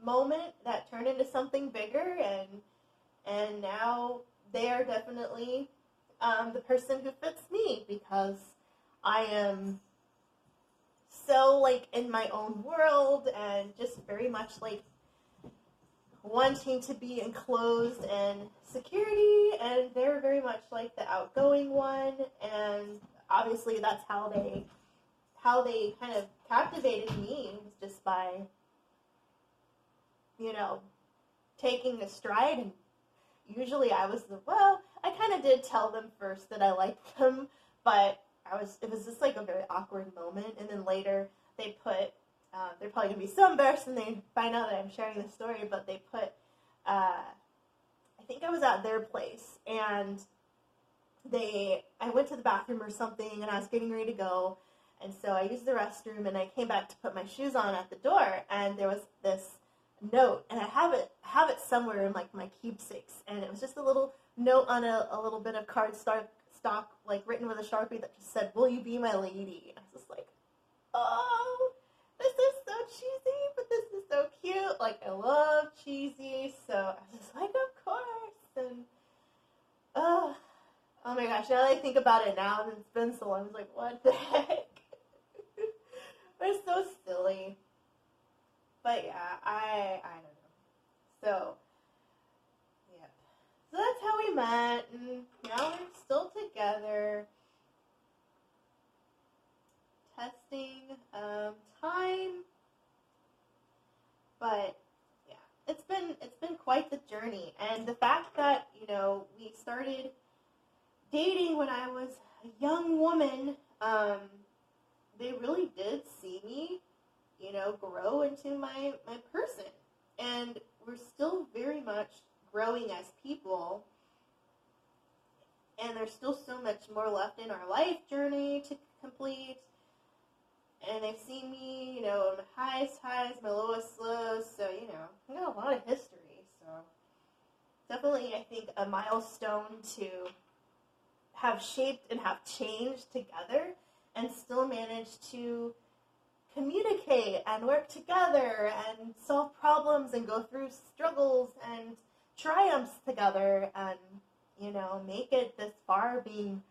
moment that turned into something bigger, and now they are definitely the person who fits me, because I am so, like, in my own world and just very much, like, wanting to be enclosed and security, and they're very much, like, the outgoing one, and obviously that's how they kind of captivated me, was just by taking a stride. And usually I kind of did tell them first that I liked them, but it was just like a very awkward moment. And then later they put, they're probably going to be so embarrassed when they find out that I'm sharing this story, but they put, I think I was at their place, and I went to the bathroom or something, and I was getting ready to go, and so I used the restroom, and I came back to put my shoes on at the door, and there was this note, and I have it somewhere in, like, my keepsakes, and it was just a little note on a little bit of cardstock, like, written with a Sharpie, that just said, "Will you be my lady?" And I was just like, oh, this is so cheesy, but this is so cute. Like, I love cheesy, so I was just like, of course. And oh my gosh, now that I think about it now, and it's been so long, I was like, what the heck? We're so silly. But yeah, I don't know. So, yeah. So that's how we met, and now we're still together. Testing time. But yeah, it's been quite the journey. And the fact that, we started dating when I was a young woman, they really did see me, grow into my person. And we're still very much growing as people. And there's still so much more left in our life journey to complete. And they've seen me, my highest highs, my lowest lows. So, I got a lot of history. So, definitely, I think, a milestone to have shaped and have changed together and still manage to communicate and work together and solve problems and go through struggles and triumphs together and, make it this far, being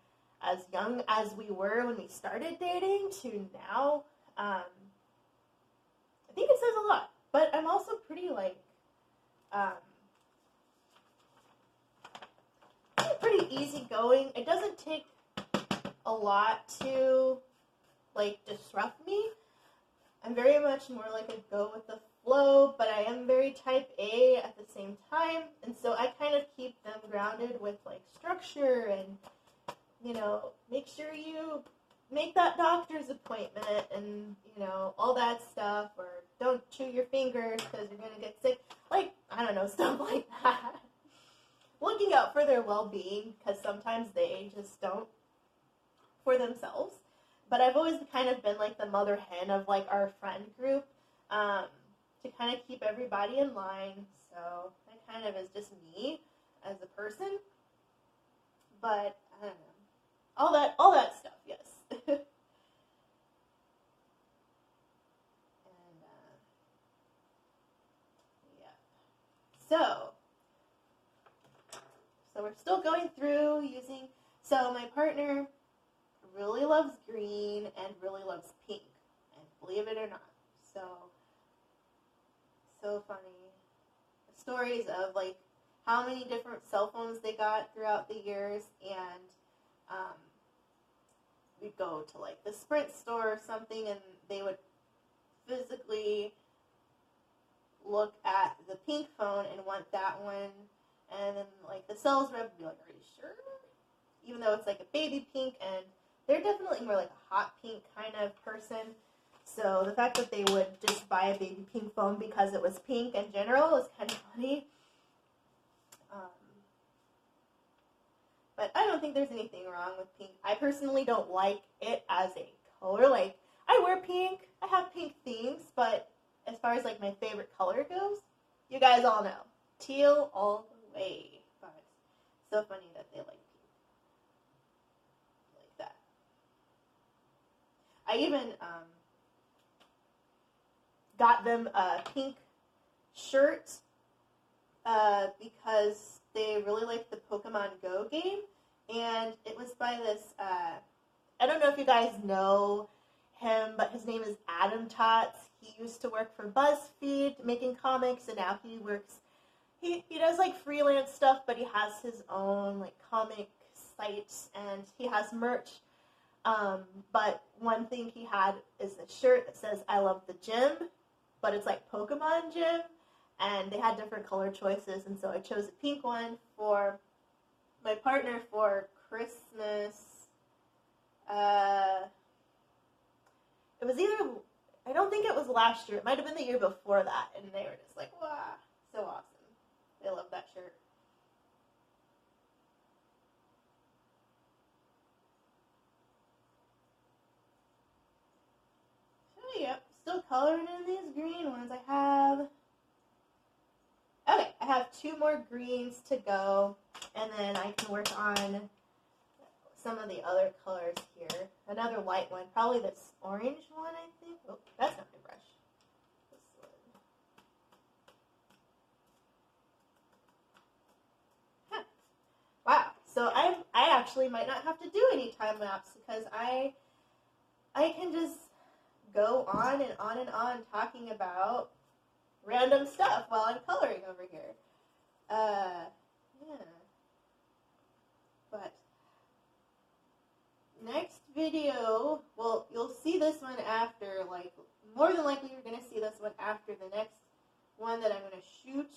as young as we were when we started dating to now. I think it says a lot. But I'm also pretty, pretty easygoing. It doesn't take a lot to, disrupt me. I'm very much more like a go with the flow, but I am very type A at the same time, and so I kind of keep them grounded with, structure and, make sure you make that doctor's appointment and, all that stuff, or don't chew your fingers because you're going to get sick. I don't know, stuff like that. Looking out for their well-being, because sometimes they just don't for themselves. But I've always kind of been the mother hen of our friend group, to kind of keep everybody in line. So that kind of is just me as a person. But I don't know, all that stuff, yes. And yeah. So we're still going through using. So my partner really loves green and really loves pink, and believe it or not, so funny. Stories of how many different cell phones they got throughout the years, and we'd go to the Sprint store or something, and they would physically look at the pink phone and want that one, and then the sales rep would be like, "Are you sure?" Even though it's a baby pink, and they're definitely more a hot pink kind of person. So the fact that they would just buy a baby pink phone because it was pink in general is kind of funny. But I don't think there's anything wrong with pink. I personally don't like it as a color. I wear pink. I have pink things, but as far as my favorite color goes, you guys all know. Teal all the way. But it's so funny that they like pink. Like that. I even got them a pink shirt because they really liked the Pokemon Go game, and it was by this, I don't know if you guys know him, but his name is Adam Tots. He used to work for BuzzFeed making comics, and now he does freelance stuff, but he has his own comic sites, and he has merch. But one thing he had is a shirt that says "I love the gym," but it's Pokemon Gym, and they had different color choices, and so I chose a pink one for my partner for Christmas. It was I don't think it was last year, it might have been the year before that, and they were just wow, so awesome. They love that shirt. So, yep, still coloring in these green ones. I have 2 more greens to go, and then I can work on some of the other colors here. Another light one, probably this orange one, I think. Oh, that's not my brush. This one. Huh. Wow. So I actually might not have to do any time lapse because I can just go on and on and on talking about random stuff while I'm coloring over here. Yeah. But next video, well, you'll see this one after, more than likely you're going to see this one after the next one that I'm going to shoot.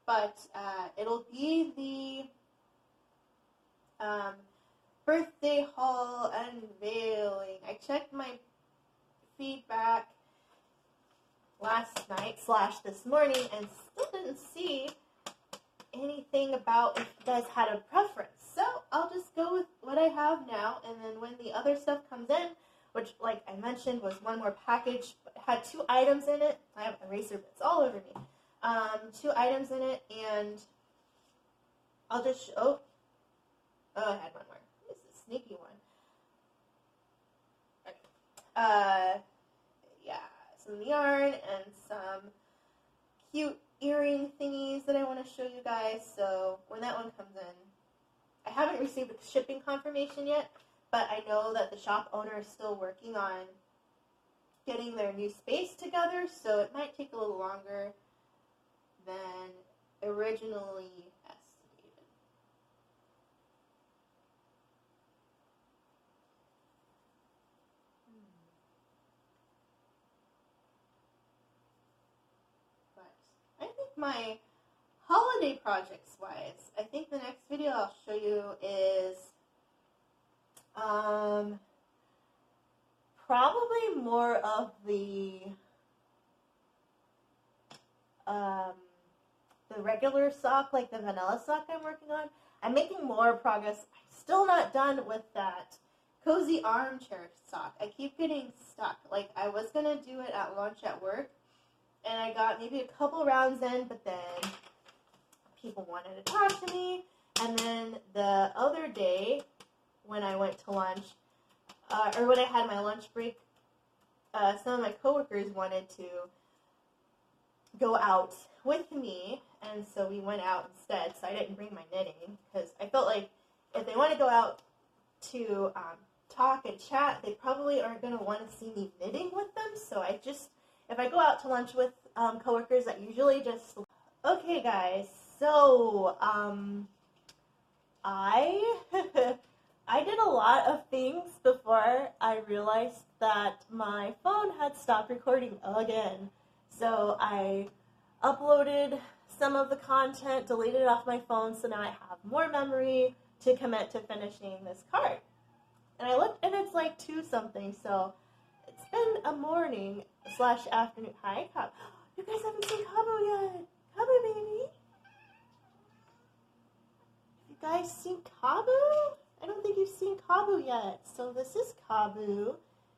But it'll be the birthday haul unveiling. I checked my feedback last night / this morning and still didn't see anything about if you guys had a preference. So I'll just go with what I have now, and then when the other stuff comes in, which, like I mentioned, was one more package, had 2 items in it. I have eraser bits all over me. 2 items in it, and I'll just show. Oh, I had one more. This is a sneaky one. Okay. Yeah, some yarn and some cute earring thingies that I want to show you guys. So when that one comes in, I haven't received a shipping confirmation yet, but I know that the shop owner is still working on getting their new space together, so it might take a little longer than originally estimated. But I think my holiday projects wise, I think the next video I'll show you is probably more of the regular sock, like the vanilla sock I'm working on. I'm making more progress. I'm still not done with that cozy armchair sock. I keep getting stuck. Like, I was going to do it at lunch at work, and I got maybe a couple rounds in, but then people wanted to talk to me. And then the other day, when I went to lunch, or when I had my lunch break, some of my coworkers wanted to go out with me, and so we went out instead. So I didn't bring my knitting because I felt like if they want to go out to talk and chat, they probably aren't going to want to see me knitting with them. So I just, if I go out to lunch with coworkers, I usually just. Okay, guys. So I I did a lot of things before I realized that my phone had stopped recording again. So I uploaded some of the content, deleted it off my phone, so now I have more memory to commit to finishing this card. And I looked, and it's like 2 something, so it's been a morning / afternoon. Hi, Cabo. You guys haven't seen Cabo yet. Cabo, baby. Have you guys seen Cabo? I don't think you've seen Cabo yet. So this is Cabo.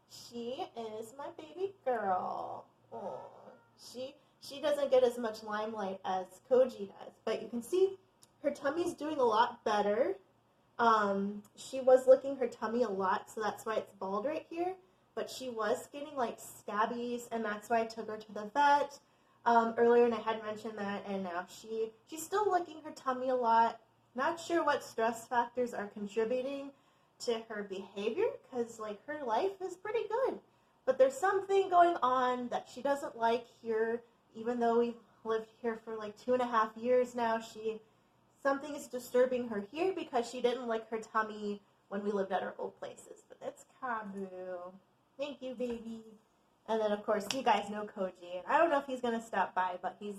She is my baby girl. Aww. She doesn't get as much limelight as Koji does, but you can see her tummy's doing a lot better. She was licking her tummy a lot, so that's why it's bald right here. But she was getting like scabbies, and that's why I took her to the vet earlier, and I had mentioned that. And now she's still licking her tummy a lot. Not sure what stress factors are contributing to her behavior, because like her life is pretty good. But there's something going on that she doesn't like here, even though we've lived here for like 2.5 years now. Something is disturbing her here because she didn't lick her tummy when we lived at our old places. But that's Cabo. Thank you, baby. And then, of course, you guys know Koji. And I don't know if he's going to stop by, but he's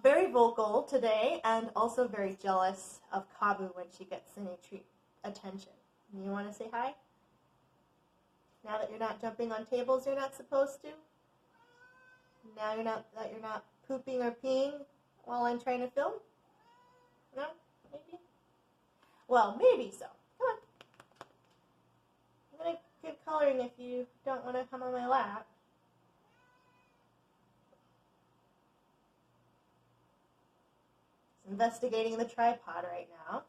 very vocal today and also very jealous of Cabo when she gets any attention. You want to say hi? Now that you're not jumping on tables you're not supposed to? Now you're not pooping or peeing while I'm trying to film? No? Maybe? Well, maybe so. Come on. I'm going to give coloring if you don't want to come on my lap. Just investigating the tripod right now.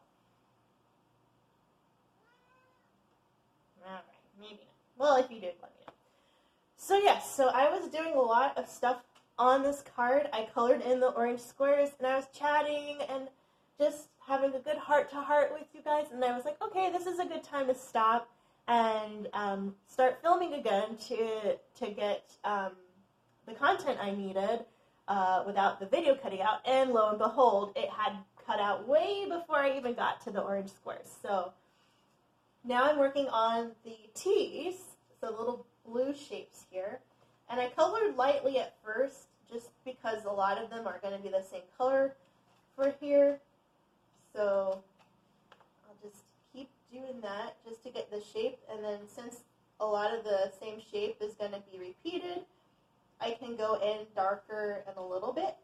Alright, maybe not. Well, if you did, let me know. So yes, so I was doing a lot of stuff on this card. I colored in the orange squares, and I was chatting and just having a good heart-to-heart with you guys, and I was like, okay, this is a good time to stop and start filming again to get the content I needed without the video cutting out, and lo and behold, it had cut out way before I even got to the orange squares. So now I'm working on the T's, the little blue shapes here, and I colored lightly at first just because a lot of them are going to be the same color for here. So I'll just keep doing that just to get the shape, and then since a lot of the same shape is going to be repeated, I can go in darker in a little bit.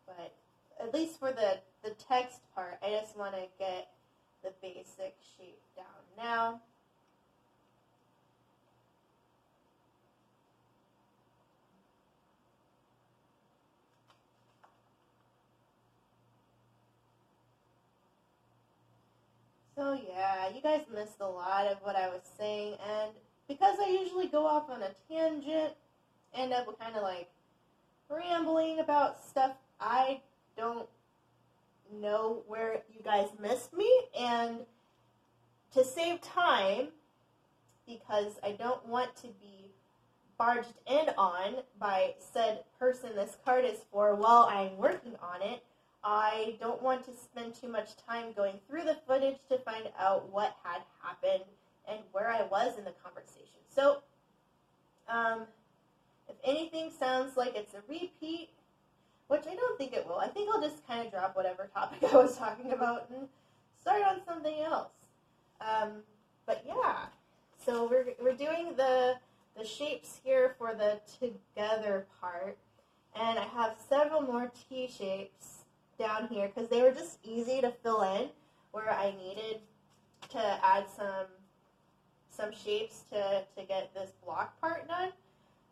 But at least for the text part, I just want to get the basic shape down now. So yeah, you guys missed a lot of what I was saying, and because I usually go off on a tangent, end up kind of like rambling about stuff, I don't know where you guys missed me, and to save time, because I don't want to be barged in on by said person this card is for while I'm working on it, I don't want to spend too much time going through the footage to find out what had happened and where I was in the conversation. So, if anything sounds like it's a repeat, which I don't think it will, I think I'll just kind of drop whatever topic I was talking about and start on something else. But yeah, so we're doing the shapes here for the together part, and I have several more T shapes down here because they were just easy to fill in where I needed to add some shapes to get this block part done.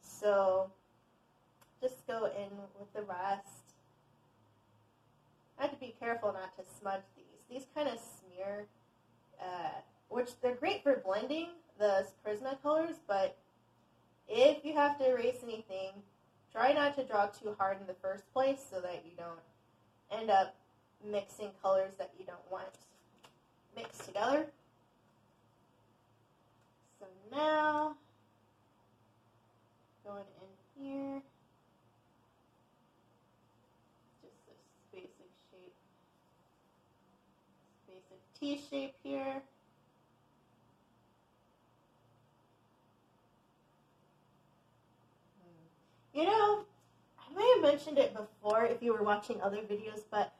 So just go in with the rest. I have to be careful not to smudge these. These kind of smear, which they're great for blending the Prismacolors, but if you have to erase anything, try not to draw too hard in the first place so that you don't end up mixing colors that you don't want mixed together. So now, going in here, just this basic shape, this basic T shape here. You know, I may have mentioned it before if you were watching other videos, but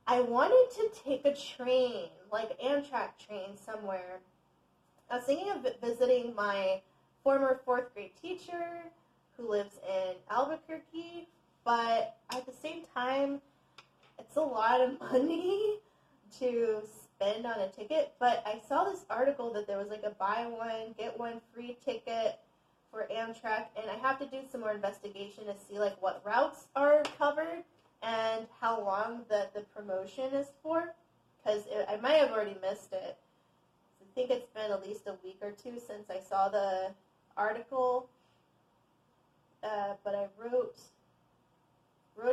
I wanted to take a train, like Amtrak train somewhere. I was thinking of visiting my former 4th grade teacher who lives in Albuquerque, but at the same time, it's a lot of money to spend on a ticket. But I saw this article that there was like a buy one, get one free ticket for Amtrak, and I have to do some more investigation to see like what routes are covered and how long the promotion is for, because I might have already missed it. I think it's been at least a week or two since I saw the article, but I wrote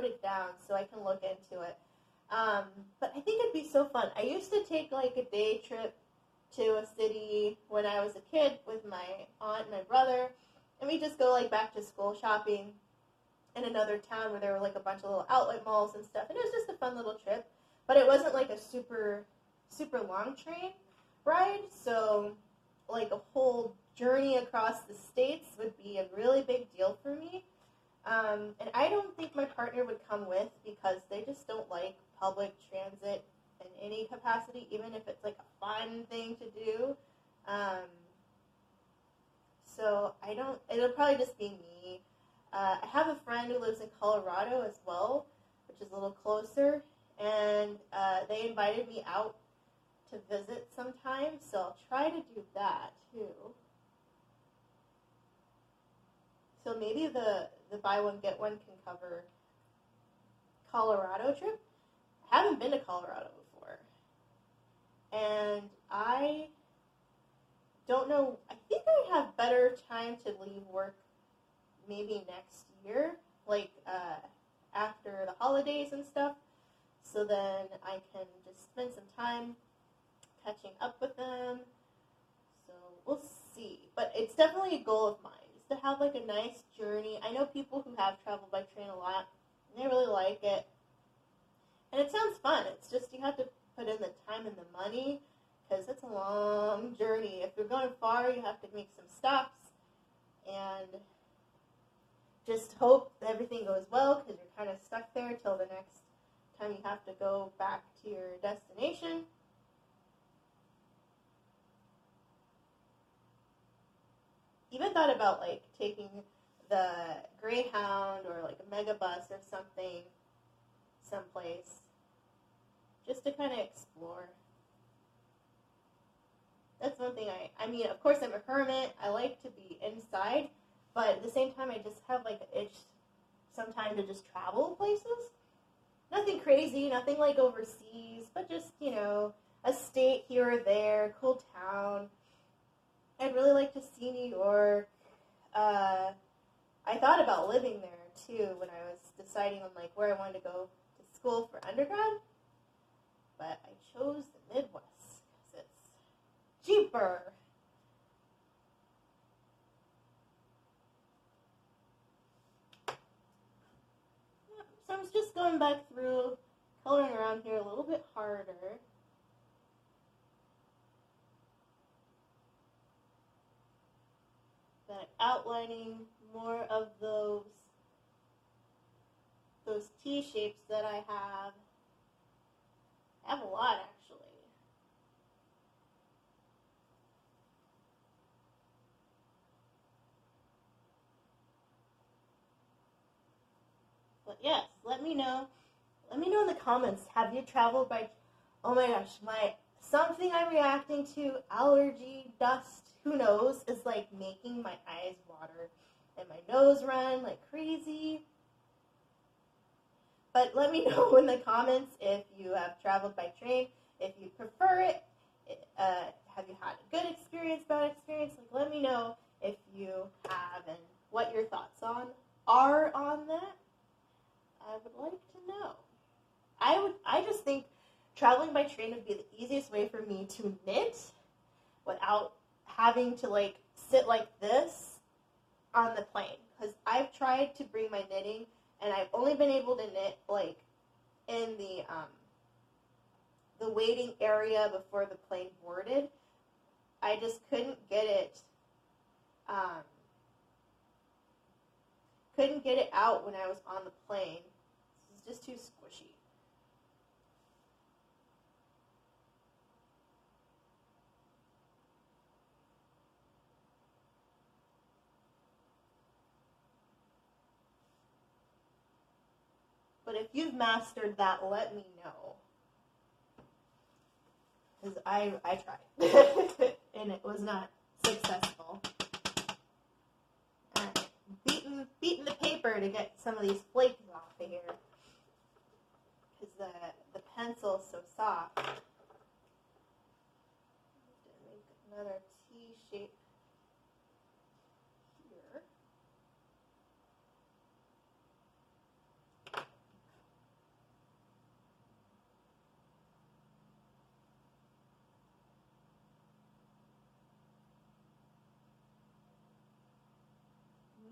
it down so I can look into it. But I think it'd be so fun. I used to take like a day trip to a city when I was a kid with my aunt and my brother, and we just go like back to school shopping in another town where there were like a bunch of little outlet malls and stuff, and it was just a fun little trip. But it wasn't like a super long train ride, so like a whole journey across the states would be a really big deal for me. And I don't think my partner would come with because they just don't like public transit in any capacity, even if it's like a fun thing to do. So it'll probably just be me. I have a friend who lives in Colorado as well, which is a little closer, and they invited me out to visit sometime, so I'll try to do that too. So maybe the buy one, get one can cover Colorado trip. I haven't been to Colorado before, and I don't know, I think I have better time to leave work maybe next year, like after the holidays and stuff, so then I can just spend some time catching up with them. So we'll see, but it's definitely a goal of mine, just to have like a nice journey. I know people who have traveled by train a lot, and they really like it, and it sounds fun. It's just you have to put in the time and the money, because it's a long journey. If you're going far, you have to make some stops, and just hope that everything goes well, because you're kind of stuck there till the next time you have to go back to your destination. Even thought about like taking the Greyhound or like a Megabus or something someplace, just to kind of explore. That's one thing I mean, of course I'm a hermit. I like to be inside, but at the same time I just have like an itch sometime to just travel places. Nothing crazy, nothing like overseas, but just, a state here or there, cool town. I'd really like to see New York. I thought about living there too when I was deciding on like where I wanted to go to school for undergrad, but I chose the Midwest because it's cheaper. So I'm just going back through, coloring around here a little bit harder. But outlining more of those T shapes that I have. I have a lot actually. But yes, let me know. Let me know in the comments. Have you traveled by? Oh my gosh, something I'm reacting to, allergy, dust, who knows, is like making my eyes water and my nose run like crazy. But let me know in the comments if you have traveled by train, if you prefer it, have you had a good experience, bad experience? Like, let me know if you have and what your thoughts are on that. I would like to know. I just think traveling by train would be the easiest way for me to knit without having to like sit like this on the plane. Because I've tried to bring my knitting and I've only been able to knit like in the waiting area before the plane boarded. I just couldn't get it out when I was on the plane. It's just too squishy. But if you've mastered that, let me know. Because I tried. And it was not successful. Beating the paper to get some of these flakes off of here. Because the pencil's so soft. I'm going to make another T shape here.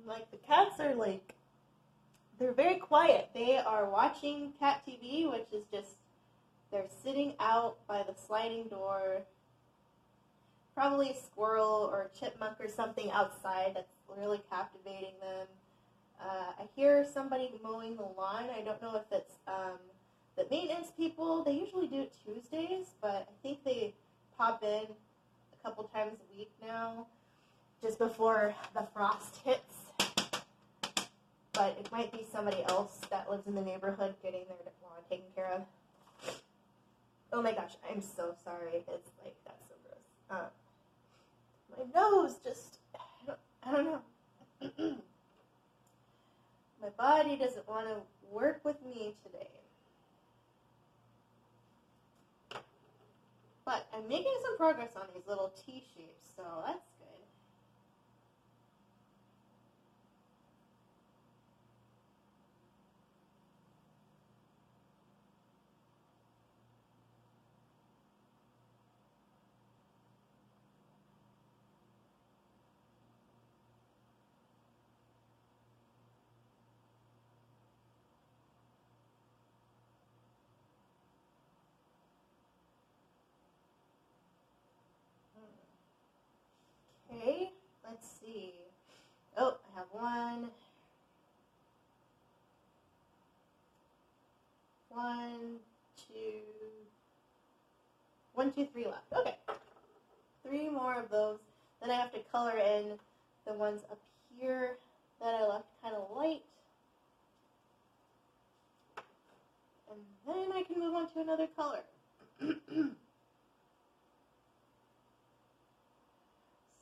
Like the cats are like, they're very quiet. They are watching Cat TV, which is just, they're sitting out by the sliding door. Probably a squirrel or a chipmunk or something outside that's really captivating them. I hear somebody mowing the lawn. I don't know if it's the maintenance people. They usually do it Tuesdays, but I think they pop in a couple times a week now, just before the frost hits. But it might be somebody else that lives in the neighborhood getting their lawn taken care of. Oh my gosh, I'm so sorry. It's like, that's so gross. My nose just, I don't know. My body doesn't want to work with me today. But I'm making some progress on these little T shapes, so that's good. Okay, let's see. Oh, I have one, 3 left. Okay, 3 more of those. Then I have to color in the ones up here that I left kind of light. And then I can move on to another color.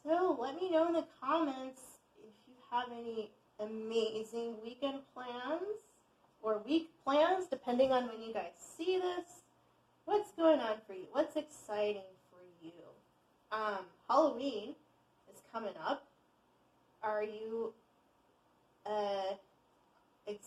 So let me know in the comments if you have any amazing weekend plans or week plans, depending on when you guys see this. what's going on for you? What's exciting for you? Halloween is coming up. Are you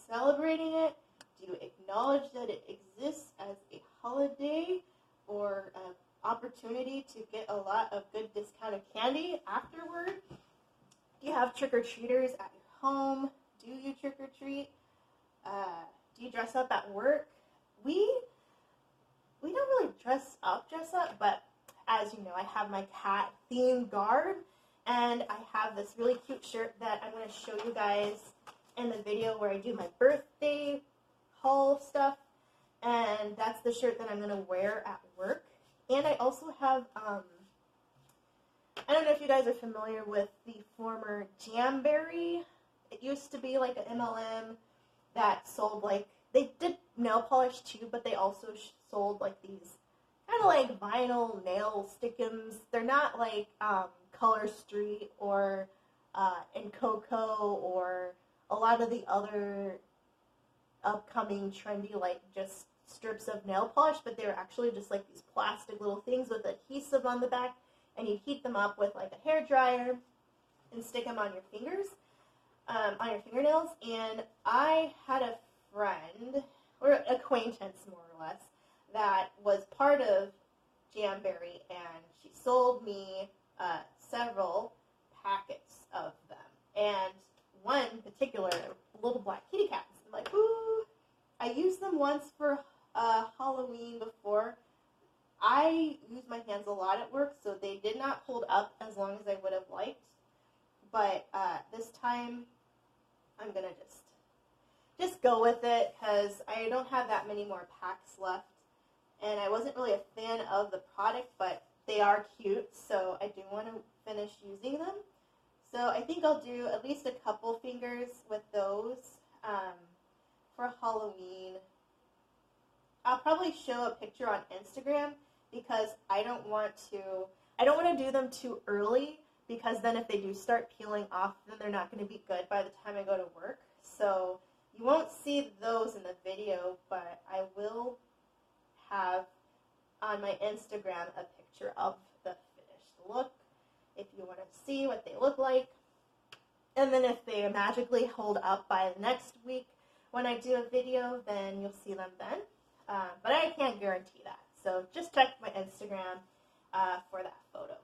celebrating it? Do you acknowledge that it exists as a holiday or an opportunity to get a lot of good discounted candy afterward? Do you have trick-or-treaters at your home? Do you trick-or-treat? Do you dress up at work? We don't really dress up, but as you know, I have my cat themed garb, and I have this really cute shirt that I'm going to show you guys in the video where I do my birthday haul stuff, and that's the shirt that I'm going to wear at work. And I also have, I don't know if you guys are familiar with the former Jamberry. It used to be like an MLM that sold like, they did nail polish too, but they also sold like these kind of like vinyl nail stickums. They're not like Color Street or in Coco or a lot of the other upcoming trendy like just strips of nail polish, but they're actually just like these plastic little things with adhesive on the back, and you heat them up with like a hair dryer and stick them on your fingers, on your fingernails. And I had a friend or acquaintance more or less that was part of Jamberry, and she sold me several packets of them, and one in particular, little black kitty cats. I'm like, ooh, I used them once for Halloween before. I use my hands a lot at work, so they did not hold up as long as I would have liked, but this time I'm gonna just go with it, because I don't have that many more packs left, and I wasn't really a fan of the product, but they are cute, so I do want to finish using them. So I think I'll do at least a couple fingers with those for Halloween. I'll probably show a picture on Instagram, because I don't want to do them too early, because then if they do start peeling off, then they're not going to be good by the time I go to work. So you won't see those in the video, but I will have on my Instagram a picture of the finished look if you want to see what they look like. And then if they magically hold up by the next week when I do a video, then you'll see them then. But I can't guarantee that. So just check my Instagram for that photo.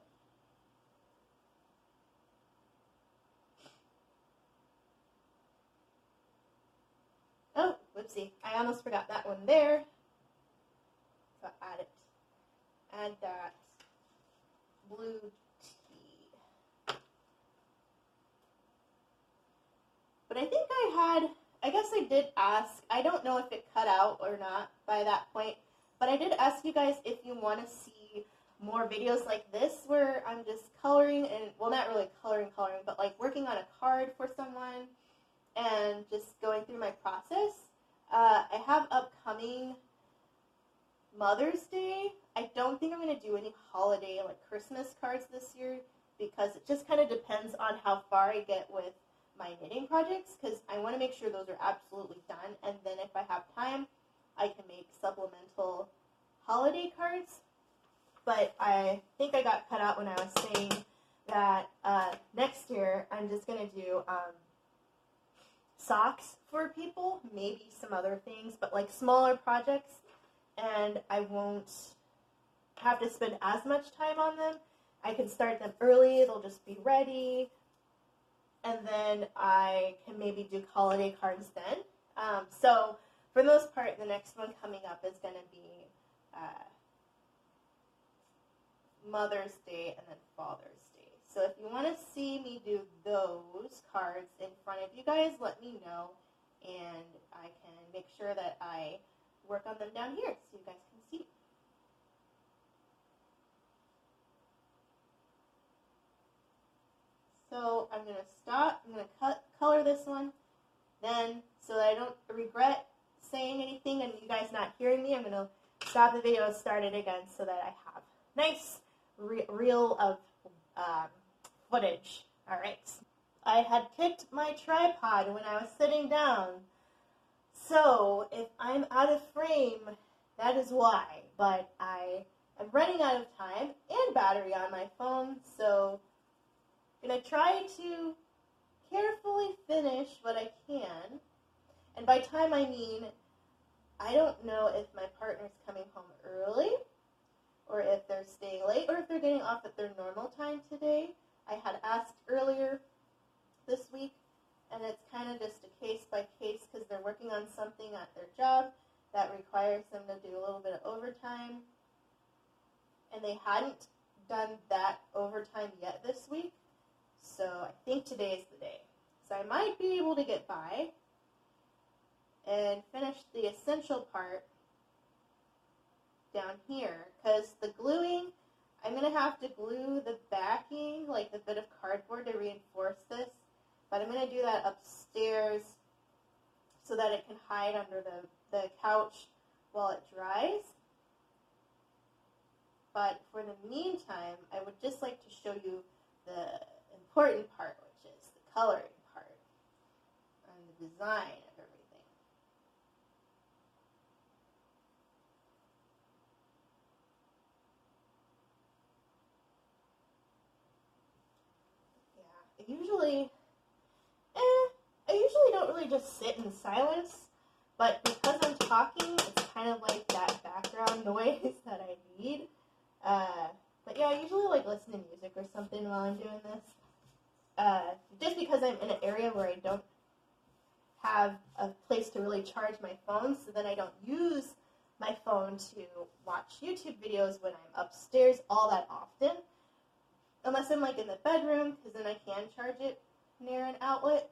Oh, whoopsie. I almost forgot that one there. So add that blue tea. But I think I guess I did ask, I don't know if it cut out or not by that point, but I did ask you guys if you want to see more videos like this where I'm just coloring, and, well, not really coloring, but like working on a card for someone and just going through my process. I have upcoming Mother's Day. I don't think I'm going to do any holiday, like Christmas cards this year, because it just kind of depends on how far I get with my knitting projects, because I want to make sure those are absolutely done, and then if I have time, I can make supplemental holiday cards. But I think I got cut out when I was saying that next year I'm just going to do socks for people, maybe some other things, but like smaller projects, and I won't have to spend as much time on them. I can start them early, they'll just be ready, and then I can maybe do holiday cards then. So for the most part, the next one coming up is going to be Mother's Day and then Father's Day. So if you want to see me do those cards in front of you guys, let me know, and I can make sure that I work on them down here so you guys can see. So I'm going to stop, I'm going to color this one, then so that I don't regret saying anything and you guys not hearing me, I'm going to stop the video and start it again so that I have nice reel of footage. Alright, I had kicked my tripod when I was sitting down, so if I'm out of frame, That is why. But I am running out of time and battery on my phone, so I'm going to try to carefully finish what I can. And by time I mean, I don't know if my partner's coming home early, or if they're staying late, or if they're getting off at their normal time today. I had asked earlier this week, and it's kind of just a case by case because they're working on something at their job that requires them to do a little bit of overtime, and they hadn't done that overtime yet this week, so I think today is the day. So I might be able to get by and finish the essential part down here, because the gluing, I'm going to have to glue the backing, like the bit of cardboard, to reinforce this, but I'm going to do that upstairs so that it can hide under the couch while it dries. But for the meantime, I would just like to show you the important part, which is the coloring part and the design of everything. Yeah, I usually don't really just sit in silence, but because I'm talking, it's kind of like that background noise that I need. But yeah, I usually like listen to music or something while I'm doing this. Just because I'm in an area where I don't have a place to really charge my phone, so then I don't use my phone to watch YouTube videos when I'm upstairs all that often. Unless I'm like in the bedroom, because then I can charge it near an outlet.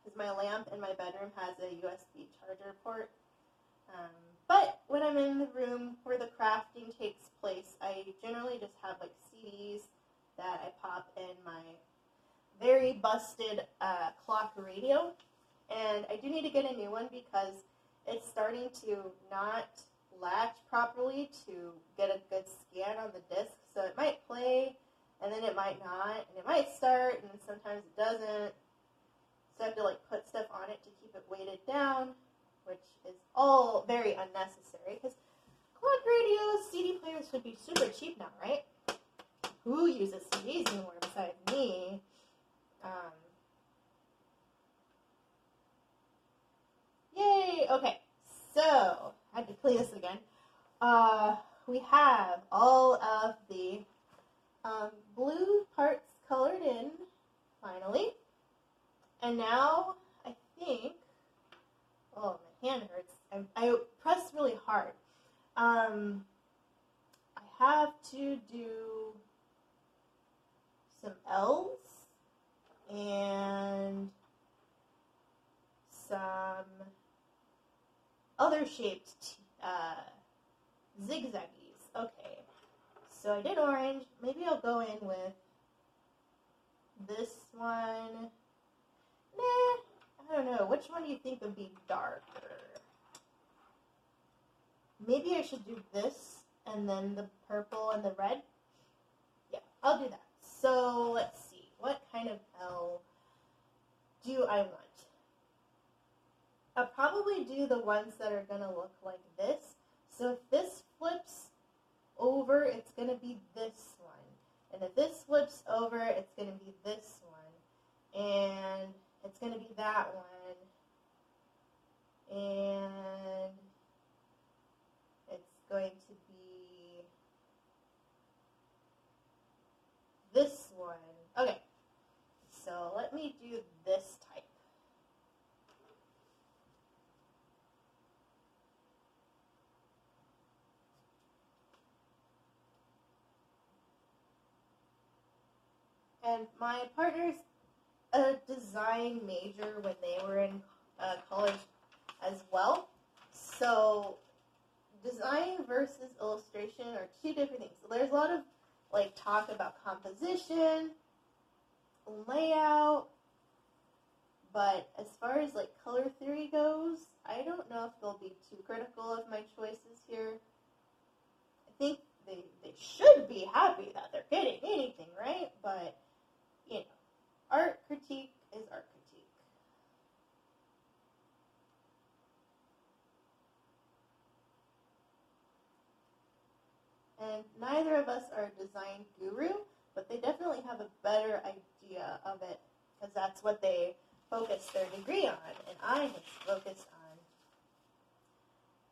Because my lamp in my bedroom has a USB charger port. But when I'm in the room where the crafting takes place, I generally just have like CDs that I pop in my very busted clock radio. And I do need to get a new one because it's starting to not latch properly to get a good scan on the disc. So it might play, and then it might not, and it might start, and sometimes it doesn't. So I have to like put stuff on it to keep it weighted down, which is all very unnecessary because clock radios, CD players should be super cheap now, right? Who uses CDs anymore besides me? Yay! Okay, so I had to clean this again. We have all of the blue parts colored in, finally. And now, I think, oh, my hand hurts. I pressed really hard. I have to do some L's and some other shaped zigzaggies. Okay, so I did orange. Maybe I'll go in with this one. Nah, I don't know. Which one do you think would be darker? Maybe I should do this and then the purple and the red. Yeah, I'll do that. So let's see. What kind of L do I want? I'll probably do the ones that are going to look like this. So if this flips over, it's going to be this one. And if this flips over, it's going to be this one. And it's going to be that one. And it's going to be this one. Okay, so let me do this type. And my partner's a design major when they were in college as well. So design versus illustration are two different things. So there's a lot of like talk about composition, layout, but as far as like color theory goes, I don't know if they'll be too critical of my choices here. I think they should be happy that they're getting anything, right? But you know, art critique is art critique. And neither of us are a design guru, but they definitely have a better idea of it because that's what they focus their degree on. And I have focused on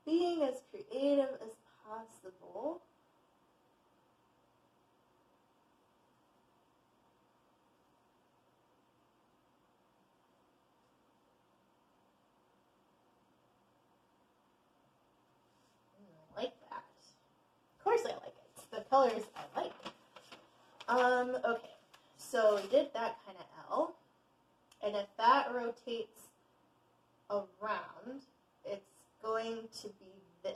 being as creative as possible. I like that. Of course I like it. It's the colors I like. Okay. So we did that kind of L. And if that rotates around, it's going to be this.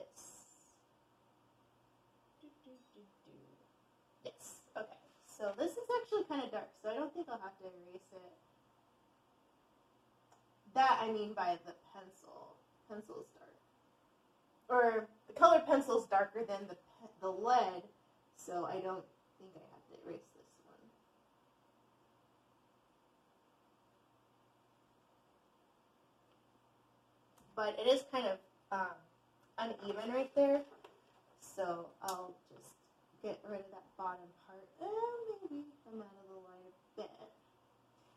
Yes. Okay. So this is actually kind of dark, so I don't think I'll have to erase it. That I mean by the pencil. Pencil's dark. Or the color pencil's darker than the lead, so I don't think I have to erase this one. But it is kind of uneven right there, so I'll just get rid of that bottom part. Maybe I'm out of the line a bit.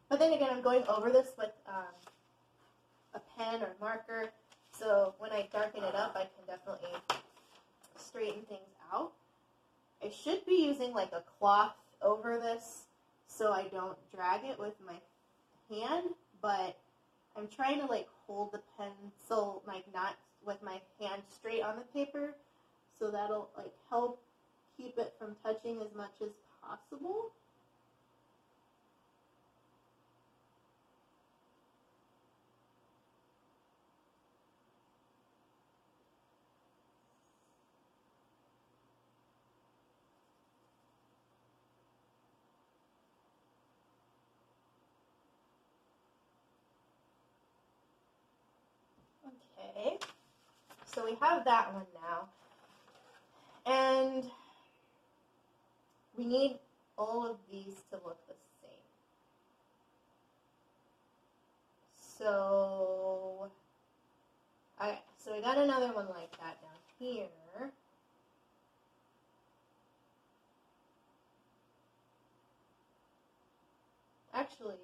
But then again, I'm going over this with a pen or marker, so when I darken it up, I can definitely straighten things out. I should be using like a cloth over this so I don't drag it with my hand, but I'm trying to like hold the pencil like not with my hand straight on the paper, so that'll like help keep it from touching as much as possible. Okay, so we have that one now, and we need all of these to look the same. So, alright, so we got another one like that down here. Actually,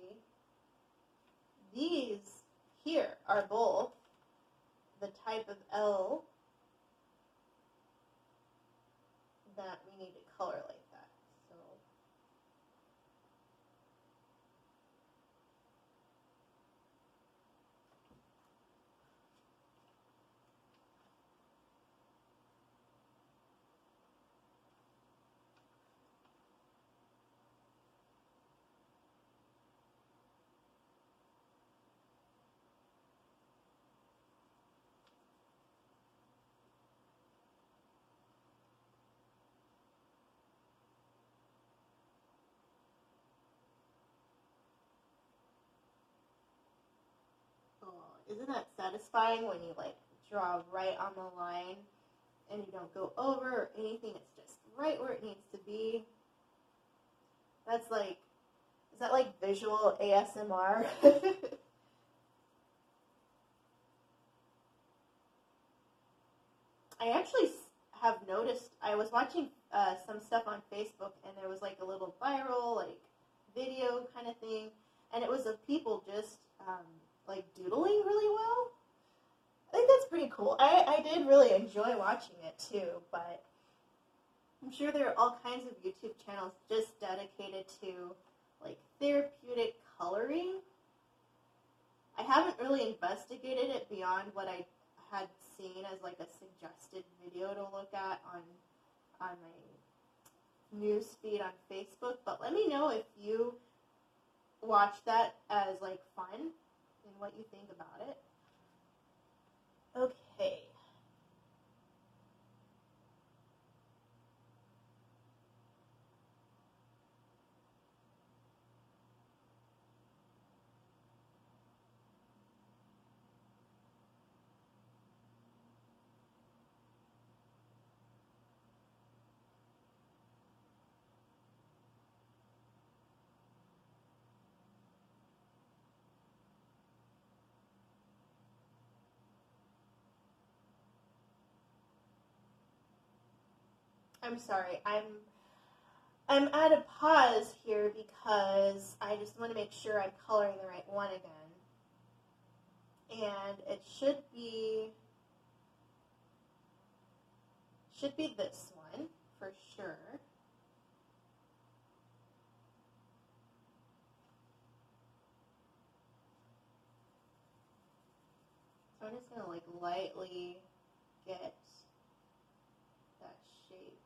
these here are both the type of L that we need to color like that. So isn't that satisfying when you like draw right on the line and you don't go over or anything? It's just right where it needs to be. That's like, is that like visual ASMR? I actually have noticed, I was watching some stuff on Facebook and there was like a little viral like video kind of thing, and it was of people just like doodling really well. I think that's pretty cool. I did really enjoy watching it too, but I'm sure there are all kinds of YouTube channels just dedicated to like therapeutic coloring. I haven't really investigated it beyond what I had seen as like a suggested video to look at on my news feed on Facebook, but let me know if you watch that as like fun and what you think about it. Okay. I'm sorry. I'm at a pause here because I just want to make sure I'm coloring the right one again. And it should be this one for sure. So I'm just going to like lightly get that shape.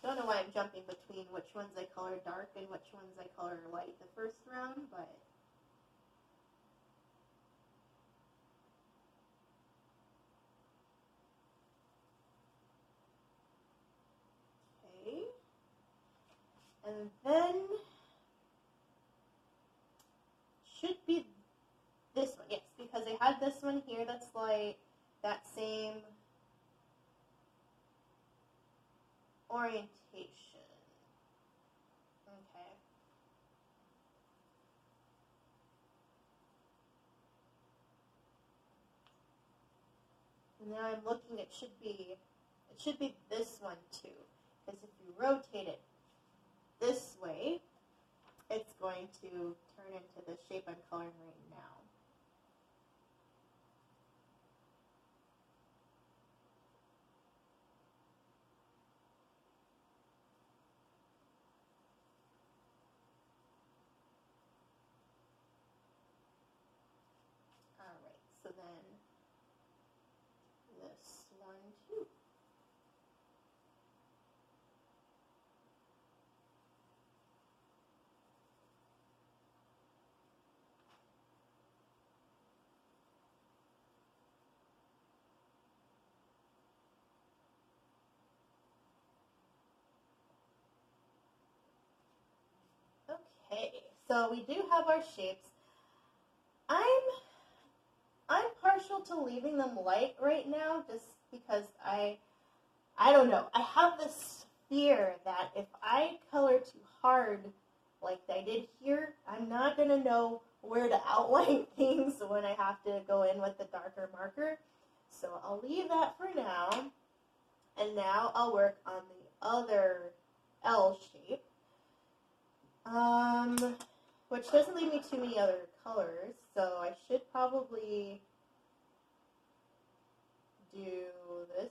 Don't know why I'm jumping between which ones I color dark and which ones I color light the first round, but okay. And then should be this one, yes, because I had this one here that's light, that same orientation. Okay. And now I'm looking, it should be this one too. Because if you rotate it this way, it's going to turn into the shape I'm coloring right now. Alright, so then this one too. Okay, so we do have our shapes. I'm partial to leaving them light right now just because I don't know. I have this fear that if I color too hard like I did here, I'm not going to know where to outline things when I have to go in with the darker marker. So I'll leave that for now. And now I'll work on the other L shape. Which doesn't leave me too many other colors, so I should probably do this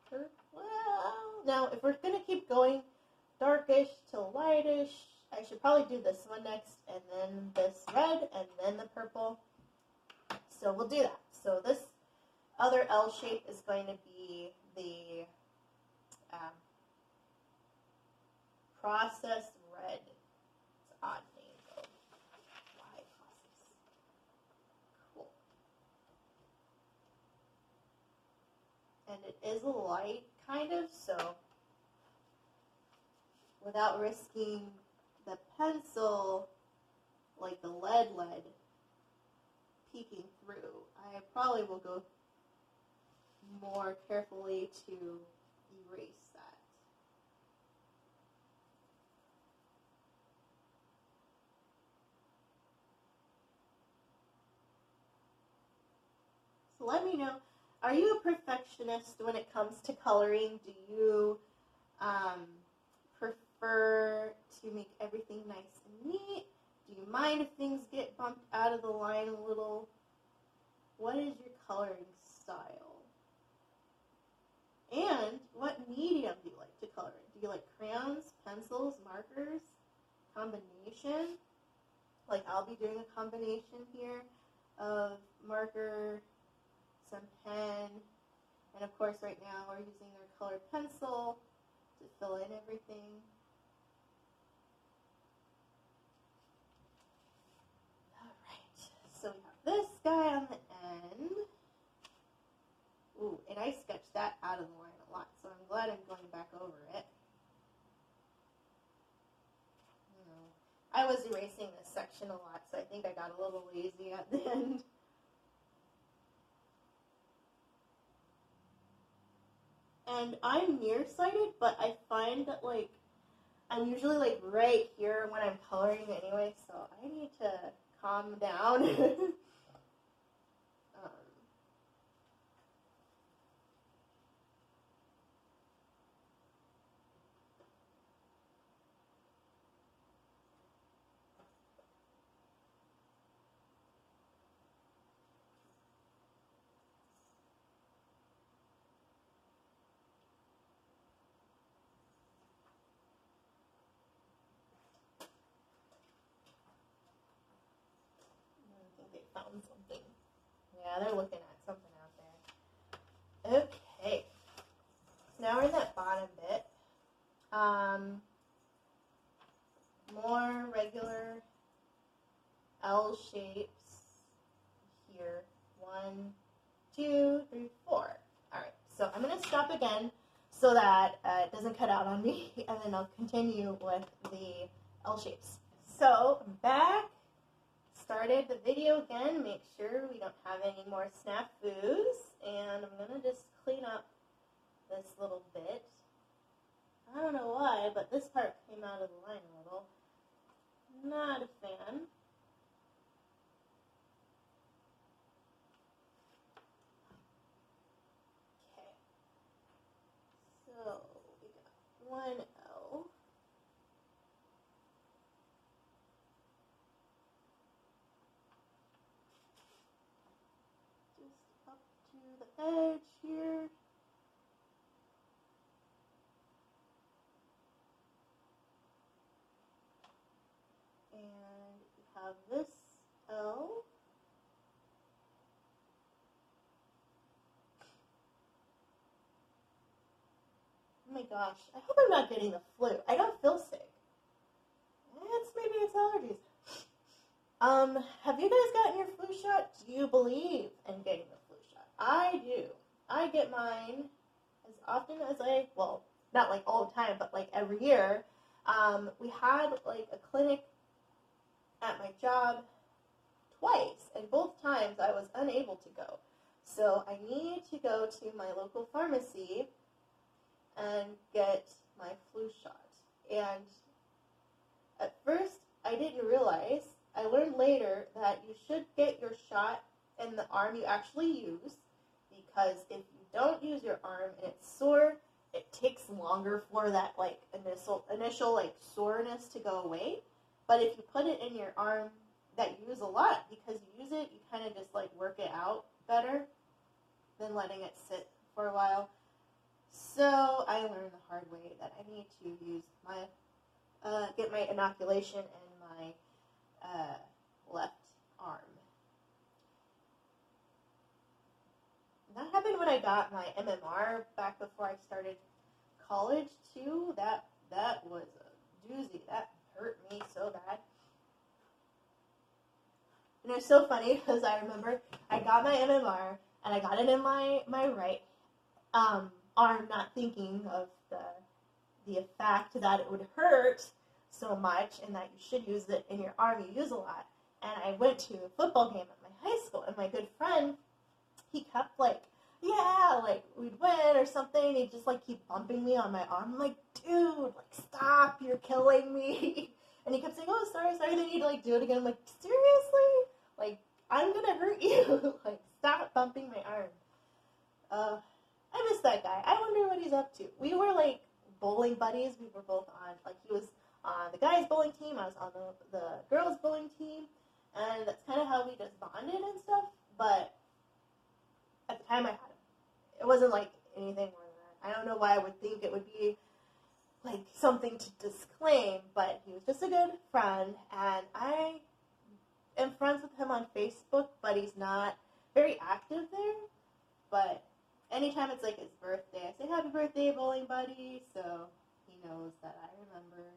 purple. Well, now if we're going to keep going darkish to lightish, I should probably do this one next, and then this red, and then the purple. So we'll do that. So this other L shape is going to be the processed red. It's an odd name though. Why process? Cool. And it is a light, kind of, so without risking the pencil, like the lead, peeking through, I probably will go more carefully to erase that. So let me know, are you a perfectionist when it comes to coloring? Do you prefer to make everything nice and neat? Do you mind if things get bumped out of the line a little? What is your coloring style? And what medium do you like to color in? Do you like crayons, pencils, markers, combination? Like I'll be doing a combination here of marker, some pen, and of course right now we're using our colored pencil to fill in everything. Alright, so we have this guy on the end. Ooh, and I sketched that out of the line a lot, so I'm glad I'm going back over it. I was erasing this section a lot, so I think I got a little lazy at the end. And I'm nearsighted, but I find that, like, I'm usually, like, right here when I'm coloring anyway, so I need to calm down. found something. Yeah, they're looking at something out there. Okay. So now we're in that bottom bit. More regular L shapes here. 1, 2, 3, 4. Alright, so I'm going to stop again so that it doesn't cut out on me, and then I'll continue with the L shapes. So, I'm back. Started the video again. Make sure we don't have any more snafus, and I'm going to just clean up this little bit. I don't know why, but this part came out of the line a little. Not a fan. Okay. So, we got 1 L. Just up to the edge here. And you have this L. Oh my gosh, I hope I'm not getting the flu. I don't feel sick. Maybe it's allergies. Have you guys gotten your flu shot? Do you believe in getting the flu shot? I do. I get mine as often as well, not like all the time, but like every year. We had like a clinic at my job twice, and both times I was unable to go. So I need to go to my local pharmacy and get my flu shot. And at first, I didn't realize, I learned later that you should get your shot in the arm you actually use, because if you don't use your arm and it's sore, it takes longer for that like initial like soreness to go away. But if you put it in your arm that you use a lot, because you use it, you kind of just like work it out better than letting it sit for a while. So I learned the hard way that I need to use my, get my inoculation in my left arm. That happened when I got my MMR back before I started college too. That was a doozy. That hurt me so bad. And it was so funny because I remember I got my MMR and I got it in my right arm, not thinking of the fact that it would hurt so much and that you should use it in your arm you use a lot. And I went to a football game at my high school, and my good friend, he kept like, yeah, like we'd win or something, he'd just like keep bumping me on my arm. I'm like, dude, like stop, you're killing me. And he kept saying, oh, sorry, then he'd like do it again. I'm like, seriously? Like, I'm gonna hurt you. Like, stop bumping my arm. I miss that guy. I wonder what he's up to. We were like bowling buddies. We were both on, like, he was on the guys' bowling team, I was on the girls' bowling team, and that's kind of how we just bonded and stuff. But at the time I had him. It wasn't like anything more than that. I don't know why I would think it would be like something to disclaim, but he was just a good friend, and I am friends with him on Facebook, but he's not very active there. But anytime it's like his birthday, I say happy birthday, bowling buddy, so he knows that I remember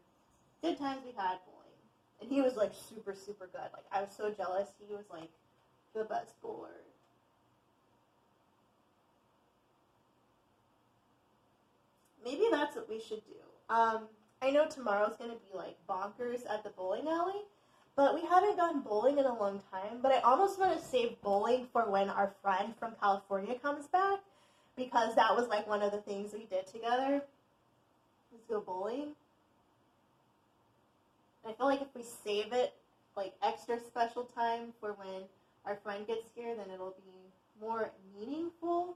good times we had bowling. And he was like super, super good. Like, I was so jealous. He was like the best bowler. Maybe that's what we should do. I know tomorrow's going to be like bonkers at the bowling alley, but we haven't gone bowling in a long time. But I almost want to save bowling for when our friend from California comes back, because that was like one of the things we did together. Let's go bowling. And I feel like if we save it like extra special time for when our friend gets here, then it'll be more meaningful,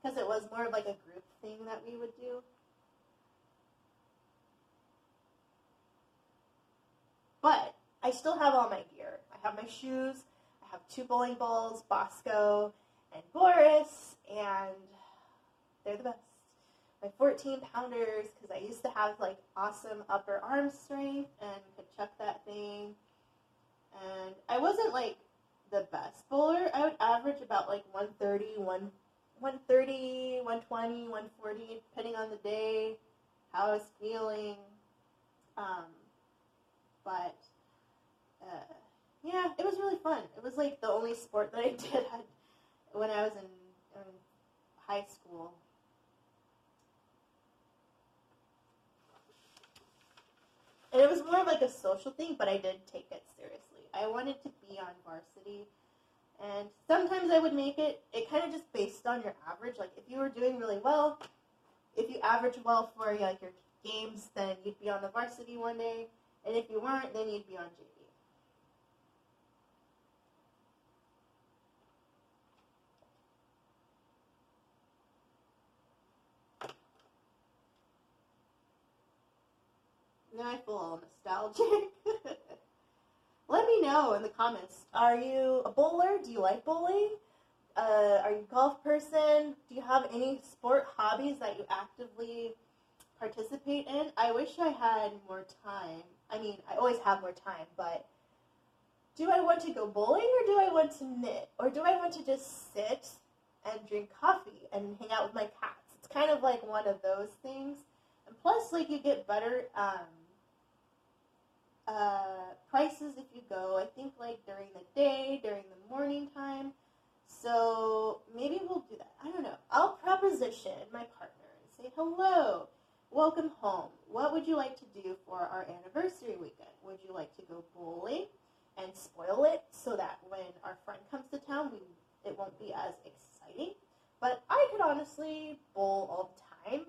because it was more of like a group thing that we would do. But I still have all my gear. I have my shoes, I have 2 bowling balls, Bosco and Boris, and they're the best. My 14-pounders, because I used to have like awesome upper arm strength and could chuck that thing. And I wasn't like the best bowler, I would average about like 130, 130, 120, 140, depending on the day, how I was feeling. Um, but yeah, it was really fun. It was like the only sport that I did when I was in high school. And it was more of like a social thing, but I did take it seriously. I wanted to be on varsity, and sometimes I would make it. It kind of just based on your average. Like if you were doing really well, if you average well for like your games, then you'd be on the varsity one day, and if you weren't, then you'd be on JV. Now I feel all nostalgic. Let me know in the comments. Are you a bowler? Do you like bowling? Are you a golf person? Do you have any sport hobbies that you actively participate in? I wish I had more time. I mean, I always have more time, but do I want to go bowling or do I want to knit? Or do I want to just sit and drink coffee and hang out with my cats? It's kind of like one of those things. And plus, like, you get better prices if you go, I think, like, during the day, during the morning time. So maybe we'll do that. I don't know. I'll proposition my partner and say, hello, welcome home. What would you like to do for our anniversary weekend? Would you like to go bowling and spoil it so that when our friend comes to town, it won't be as exciting? But I could honestly bowl all the time.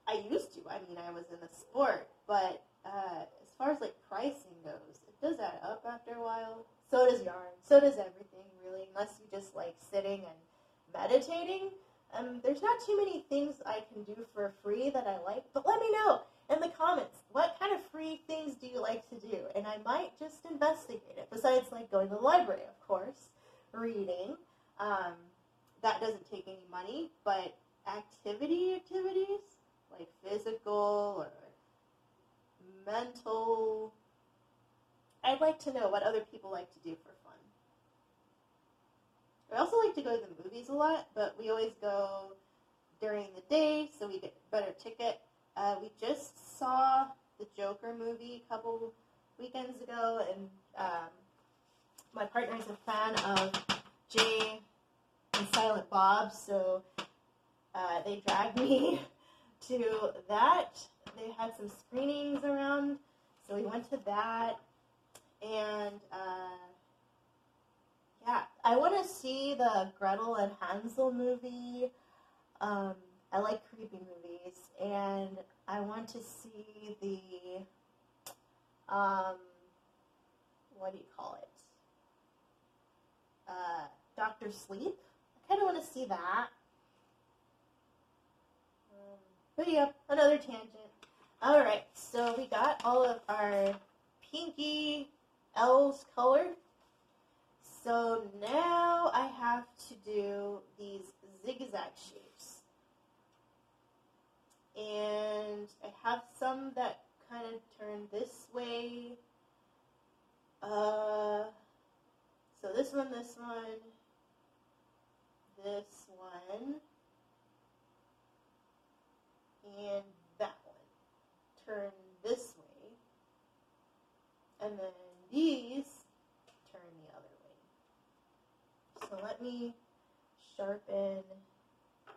I used to. I mean, I was in the sport. But as far as, like, pricing goes, it does add up after a while. So does yarn. So does everything, really, unless you just like sitting and meditating. There's not too many things I can do for free that I like, but let me know in the comments, what kind of free things do you like to do? And I might just investigate it, besides, like, going to the library, of course, reading. That doesn't take any money, but activities, like physical or mental, I'd like to know what other people like to do for fun. I also like to go to the movies a lot, but we always go during the day, so we get a better ticket. We just saw the Joker movie a couple weekends ago, and my partner is a fan of Jay and Silent Bob, so they dragged me to that. They had some screenings around, so we went to that. And, yeah, I want to see the Gretel and Hansel movie. I like creepy movies. And I want to see the, what do you call it? Dr. Sleep. I kind of want to see that. But yeah, another tangent. Alright, so we got all of our pinky L's colored. So now I have to do these zigzag shapes. And I have some that kind of turn this way. So this one, this one, and that one. Turn this way. And then these turn the other way. So let me sharpen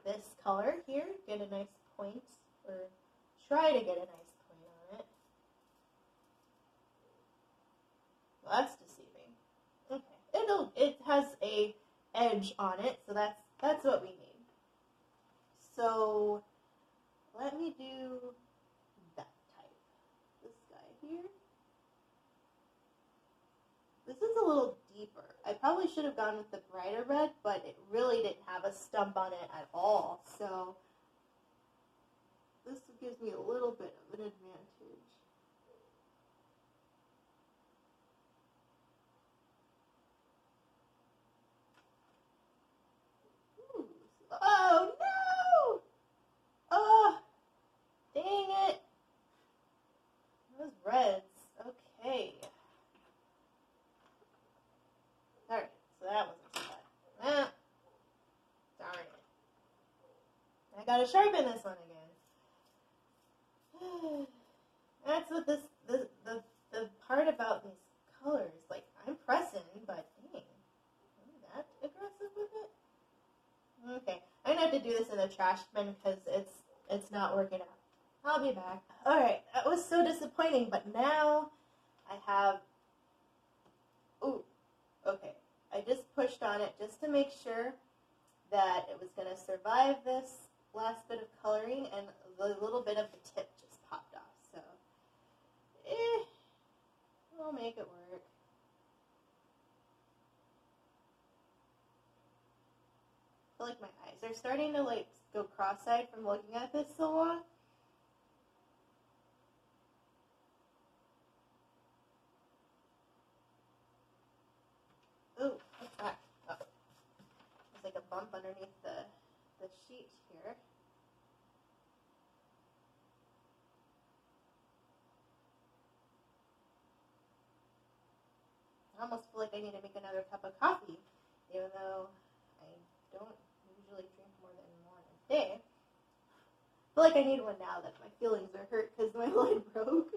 this color here, get a nice point, or try to get a nice point on it. Well, that's deceiving. Okay, it has a edge on it, so that's what we need. So let me do that type. This guy here. This is a little deeper. I probably should have gone with the brighter red, but it really didn't have a stump on it at all. So this gives me a little bit of an advantage. Ooh. Oh no! Oh, dang it. Those reds. Okay. gotta sharpen this one again. That's what the part about these colors. Like, I'm pressing, but dang, am I that aggressive with it? Okay, I'm gonna have to do this in the trash bin because it's not working out. I'll be back. All right, that was so disappointing, but now I have. Ooh, okay. I just pushed on it just to make sure that it was going to survive this last bit of coloring, and the little bit of the tip just popped off. So, we'll make it work. I feel like my eyes are starting to like go cross-eyed from looking at this so long. Ooh, what's that? Oh, there's like a bump underneath the sheet here. I almost feel like I need to make another cup of coffee, even though I don't usually drink more than one a day. I feel like I need one now that my feelings are hurt because my line broke.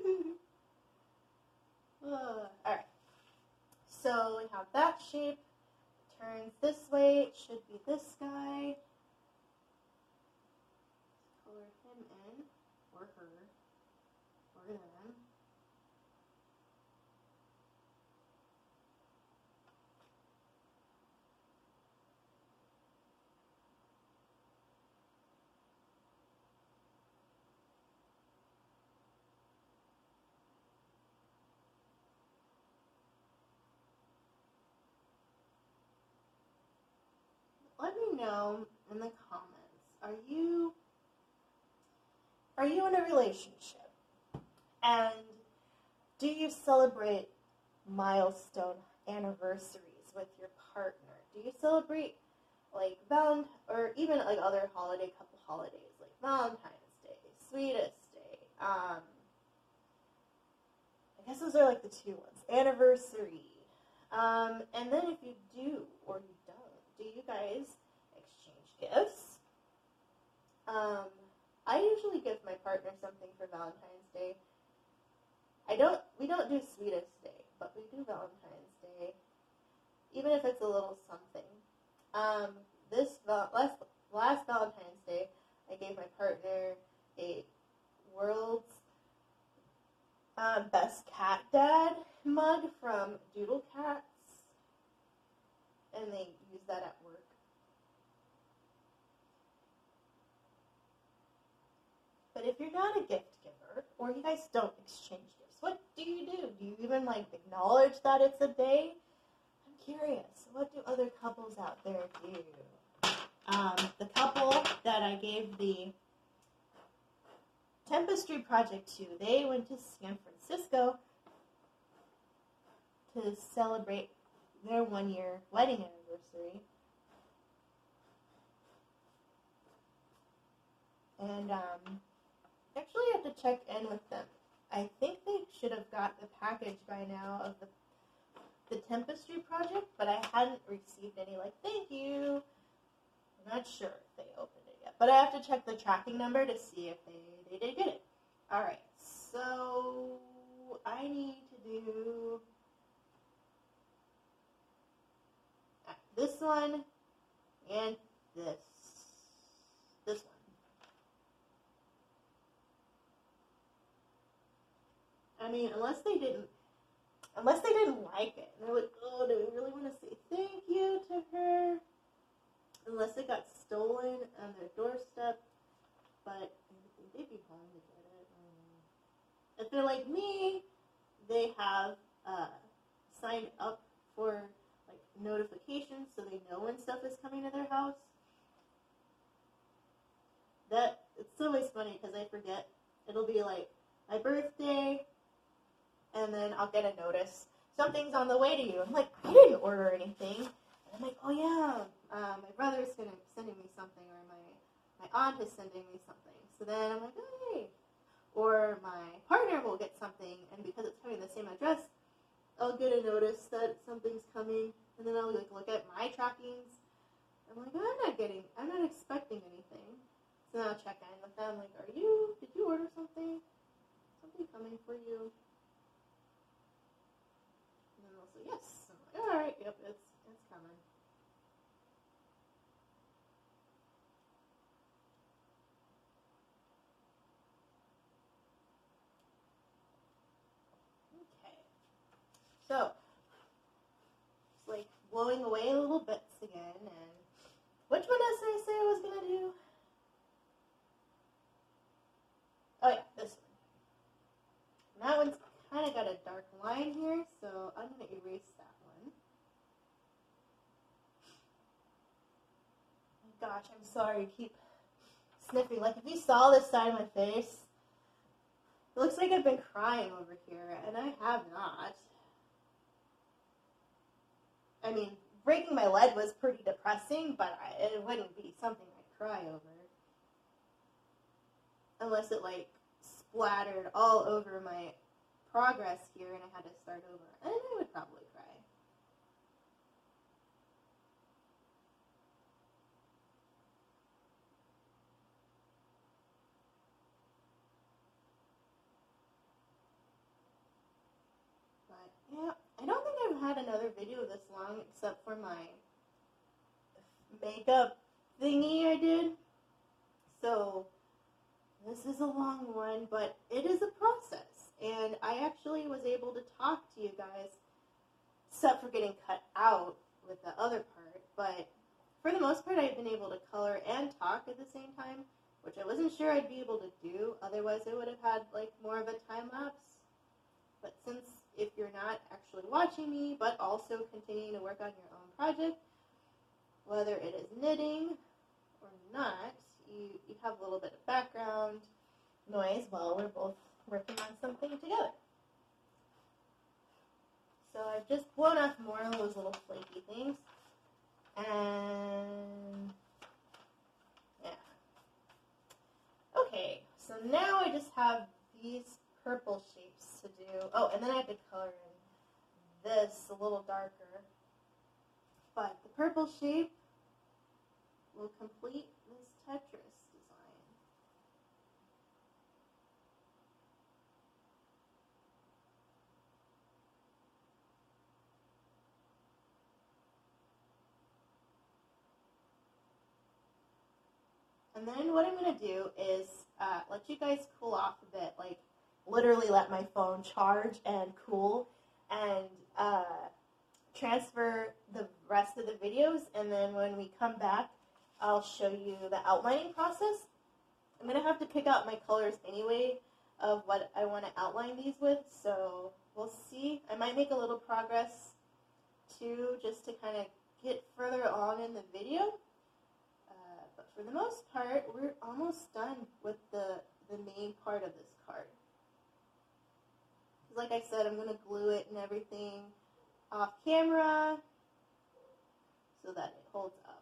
Alright, so we have that shape. It turns this way. It should be this guy. Color him in, or her, or them. Let me know in the comments. Are you in a relationship? And do you celebrate milestone anniversaries with your partner? Do you celebrate like or even like other couple holidays like Valentine's Day, Sweetest Day? I guess those are like the two ones. Anniversary. And then if you do or you don't, do you guys exchange gifts? I usually give my partner something for Valentine's Day. We don't do Sweetest Day, but we do Valentine's Day, even if it's a little something. This last Valentine's Day, I gave my partner a World's Best Cat Dad mug from Doodle Cats, and they use that at work. But if you're not a gift giver, or you guys don't exchange gifts, what do? Do you even like acknowledge that it's a day? I'm curious. What do other couples out there do? The couple that I gave the Tempestry project to, they went to San Francisco to celebrate their 1-year wedding anniversary. And actually I have to check in with them. I think they should have got the package by now of the Tempestry project, but I hadn't received any like thank you. I'm not sure if they opened it yet, but I have to check the tracking number to see if they did get it. All right, so I need to do this one and this one. I mean, unless they didn't like it, and they're like, oh, do we really want to say thank you to her? Unless it got stolen on their doorstep, but they'd be home to get it. I don't know. If they're like me, they have signed up for like notifications so they know when stuff is coming to their house. It's always funny because I forget. It'll be like my birthday, and then I'll get a notice. Something's on the way to you. I'm like, I didn't order anything. And I'm like, oh yeah, my brother's sending me something, or my aunt is sending me something. So then I'm like, oh, hey. Or my partner will get something, and because it's coming to the same address, I'll get a notice that something's coming, and then I'll like look at my trackings. I'm like, I'm not expecting anything. So now check in with them, like, did you order something? Something coming for you? And then they'll say, yes. I'm like, all right, yep, it's coming. Okay. So, it's like blowing away little bits again, and which one did I say I was going to do? Oh yeah, this one. And that one's kind of got a dark line here, so I'm going to erase that one. Oh gosh, I'm sorry to keep sniffing. Like, if you saw this side of my face, it looks like I've been crying over here, and I have not. I mean, breaking my leg was pretty depressing, but it wouldn't be something I'd cry over. Unless it, like, splattered all over my progress here and I had to start over. And I would probably cry. But, yeah, I don't think I've had another video this long except for my makeup thingy I did. So, this is a long one, but it is a process. And I actually was able to talk to you guys, except for getting cut out with the other part. But for the most part, I've been able to color and talk at the same time, which I wasn't sure I'd be able to do. Otherwise, I would have had like more of a time lapse. But since if you're not actually watching me, but also continuing to work on your own project, whether it is knitting or not, you have a little bit of background noise while we're both working on something together. So I've just blown off more of those little flaky things. And yeah. Okay, so now I just have these purple shapes to do. Oh, and then I have to color in this a little darker. But the purple shape will complete this Tetris design. And then what I'm going to do is let you guys cool off a bit, like literally let my phone charge and cool, and transfer the rest of the videos, and then when we come back, I'll show you the outlining process. I'm going to have to pick out my colors anyway of what I want to outline these with, so we'll see. I might make a little progress too, just to kind of get further on in the video. But for the most part, we're almost done with the main part of this card. Because like I said, I'm going to glue it and everything off camera so that it holds up.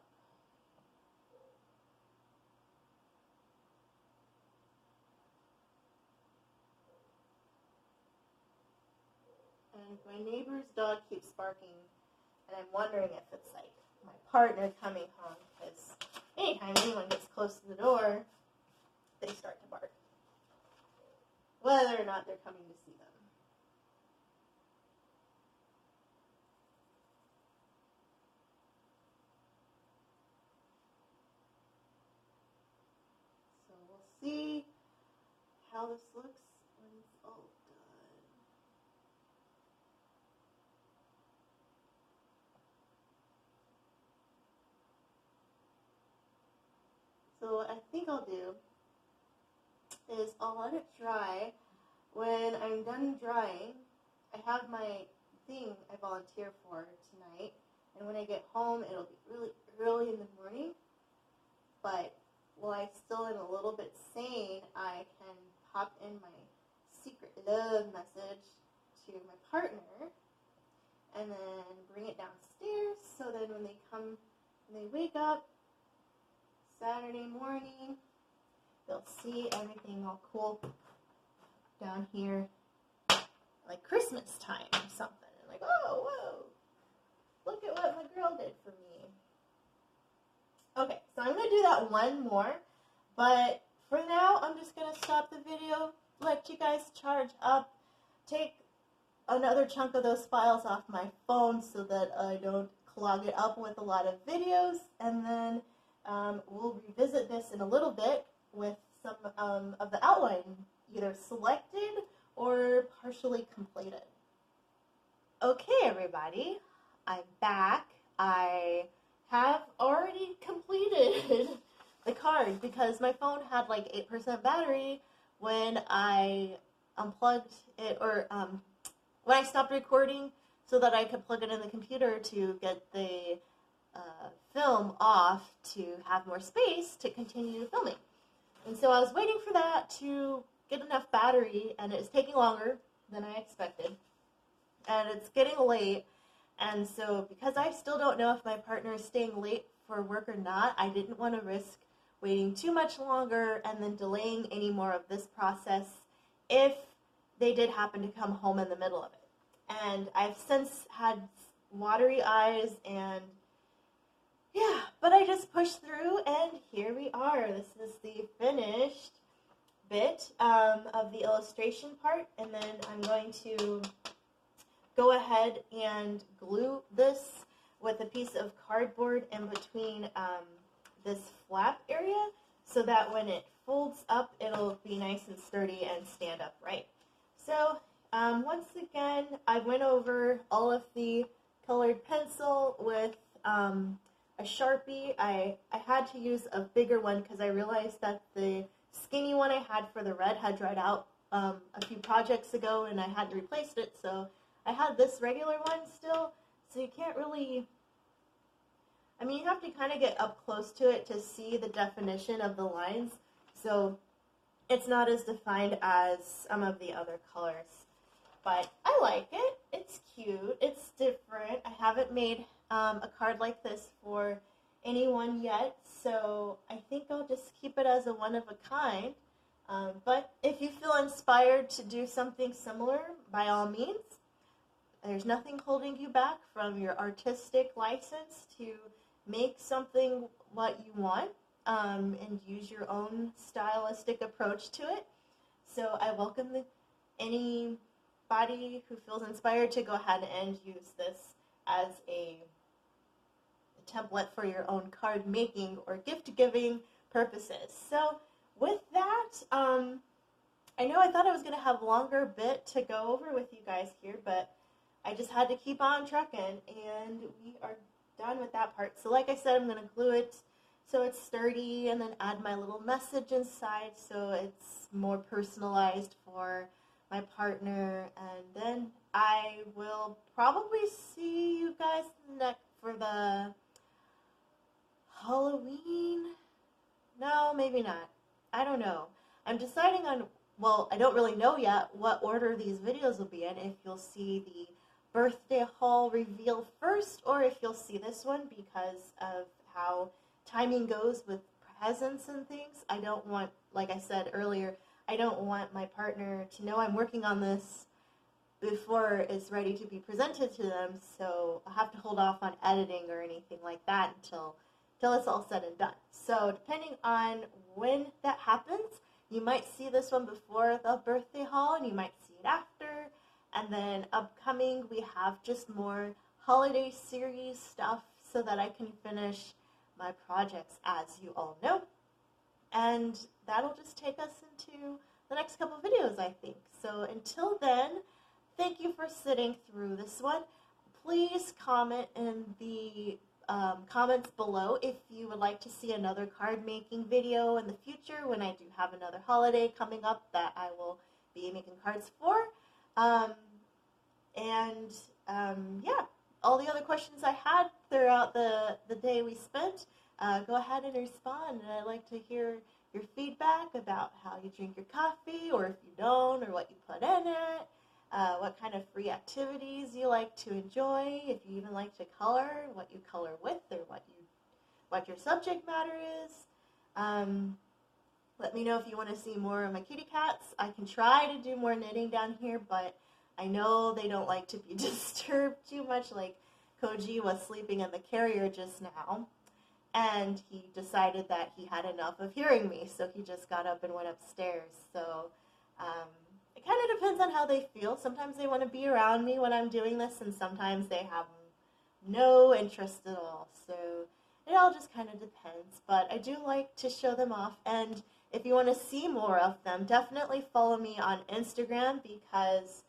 And my neighbor's dog keeps barking, and I'm wondering if it's like my partner coming home, because anytime anyone gets close to the door, they start to bark, whether or not they're coming to see them. So we'll see how this looks when it's all done. So what I think I'll do is I'll let it dry. When I'm done drying, I have my thing I volunteer for tonight, and when I get home, it'll be really early in the morning, but while I'm still in a little bit sane, I can pop in my secret love message to my partner, and then bring it downstairs, so then when they wake up Saturday morning, they'll see everything all cool down here, like Christmas time or something. And like, oh, whoa, look at what my girl did for me. Okay, so I'm going to do that one more, But for now, I'm just going to stop the video, let you guys charge up, take another chunk of those files off my phone so that I don't clog it up with a lot of videos, and then we'll revisit this in a little bit with some of the outline either selected or partially completed. Okay, everybody, I'm back. I have already completed the card because my phone had like 8% battery when I unplugged it, or when I stopped recording so that I could plug it in the computer to get the film off to have more space to continue filming. And so I was waiting for that to get enough battery, and it's taking longer than I expected. And it's getting late, and so because I still don't know if my partner is staying late for work or not, I didn't want to risk waiting too much longer and then delaying any more of this process if they did happen to come home in the middle of it. And I've since had watery eyes, and yeah, but I just pushed through, and here we are. This is the finished bit of the illustration part, and then I'm going to go ahead and glue this with a piece of cardboard in between this flap area so that when it folds up, it'll be nice and sturdy and stand up right. So once again, I went over all of the colored pencil with a Sharpie. I had to use a bigger one because I realized that the skinny one I had for the red had dried out a few projects ago, and I hadn't replaced it, so I had this regular one still, so you can't really, I mean, you have to kind of get up close to it to see the definition of the lines, so it's not as defined as some of the other colors. But I like it. It's cute. It's different. I haven't made a card like this for anyone yet, so I think I'll just keep it as a one of a kind. But if you feel inspired to do something similar, by all means, there's nothing holding you back from your artistic license to make something what you want and use your own stylistic approach to it. So I welcome anybody who feels inspired to go ahead and use this as a template for your own card making or gift giving purposes. So with that, I know I thought I was going to have a longer bit to go over with you guys here, but I just had to keep on trucking, and we are done with that part. So like I said, I'm going to glue it so it's sturdy and then add my little message inside so it's more personalized for my partner, and then I will probably see you guys next for the Halloween. No, maybe not. I don't know. I'm deciding on, well, I don't really know yet what order these videos will be in, if you'll see the birthday haul reveal first, or if you'll see this one because of how timing goes with presents and things. I don't want, like I said earlier, I don't want my partner to know I'm working on this before it's ready to be presented to them, so I'll have to hold off on editing or anything like that until it's all said and done. So depending on when that happens, you might see this one before the birthday haul, and you might see it after. And then upcoming, we have just more holiday series stuff so that I can finish my projects, as you all know. And that'll just take us into the next couple of videos, I think. So until then, thank you for sitting through this one. Please comment in the comments below if you would like to see another card making video in the future when I do have another holiday coming up that I will be making cards for. Yeah, all the other questions I had throughout the day we spent, go ahead and respond. And I'd like to hear your feedback about how you drink your coffee, or if you don't, or what you put in it, what kind of free activities you like to enjoy, if you even like to color, what you color with, or what your subject matter is. Let me know if you want to see more of my kitty cats. I can try to do more knitting down here, but I know they don't like to be disturbed too much, like Koji was sleeping in the carrier just now. and he decided that he had enough of hearing me, so he just got up and went upstairs. So um, it kind of depends on how they feel. Sometimes they want to be around me when I'm doing this, and sometimes they have no interest at all. So it all just kind of depends. But I do like to show them off, and if you want to see more of them, definitely follow me on Instagram because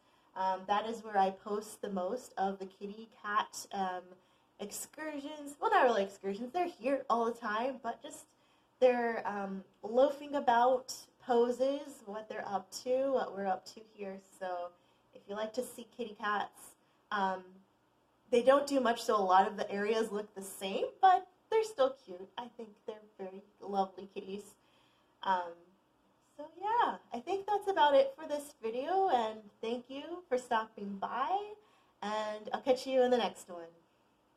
that is where I post the most of the kitty cat excursions. Well, not really excursions. They're here all the time, but just their loafing about poses, what they're up to, what we're up to here. So if you like to see kitty cats, um, they don't do much, so a lot of the areas look the same, but they're still cute. I think they're very lovely kitties. Um, so yeah, I think that's about it for this video, and thank you for stopping by, and I'll catch you in the next one.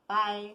Bye.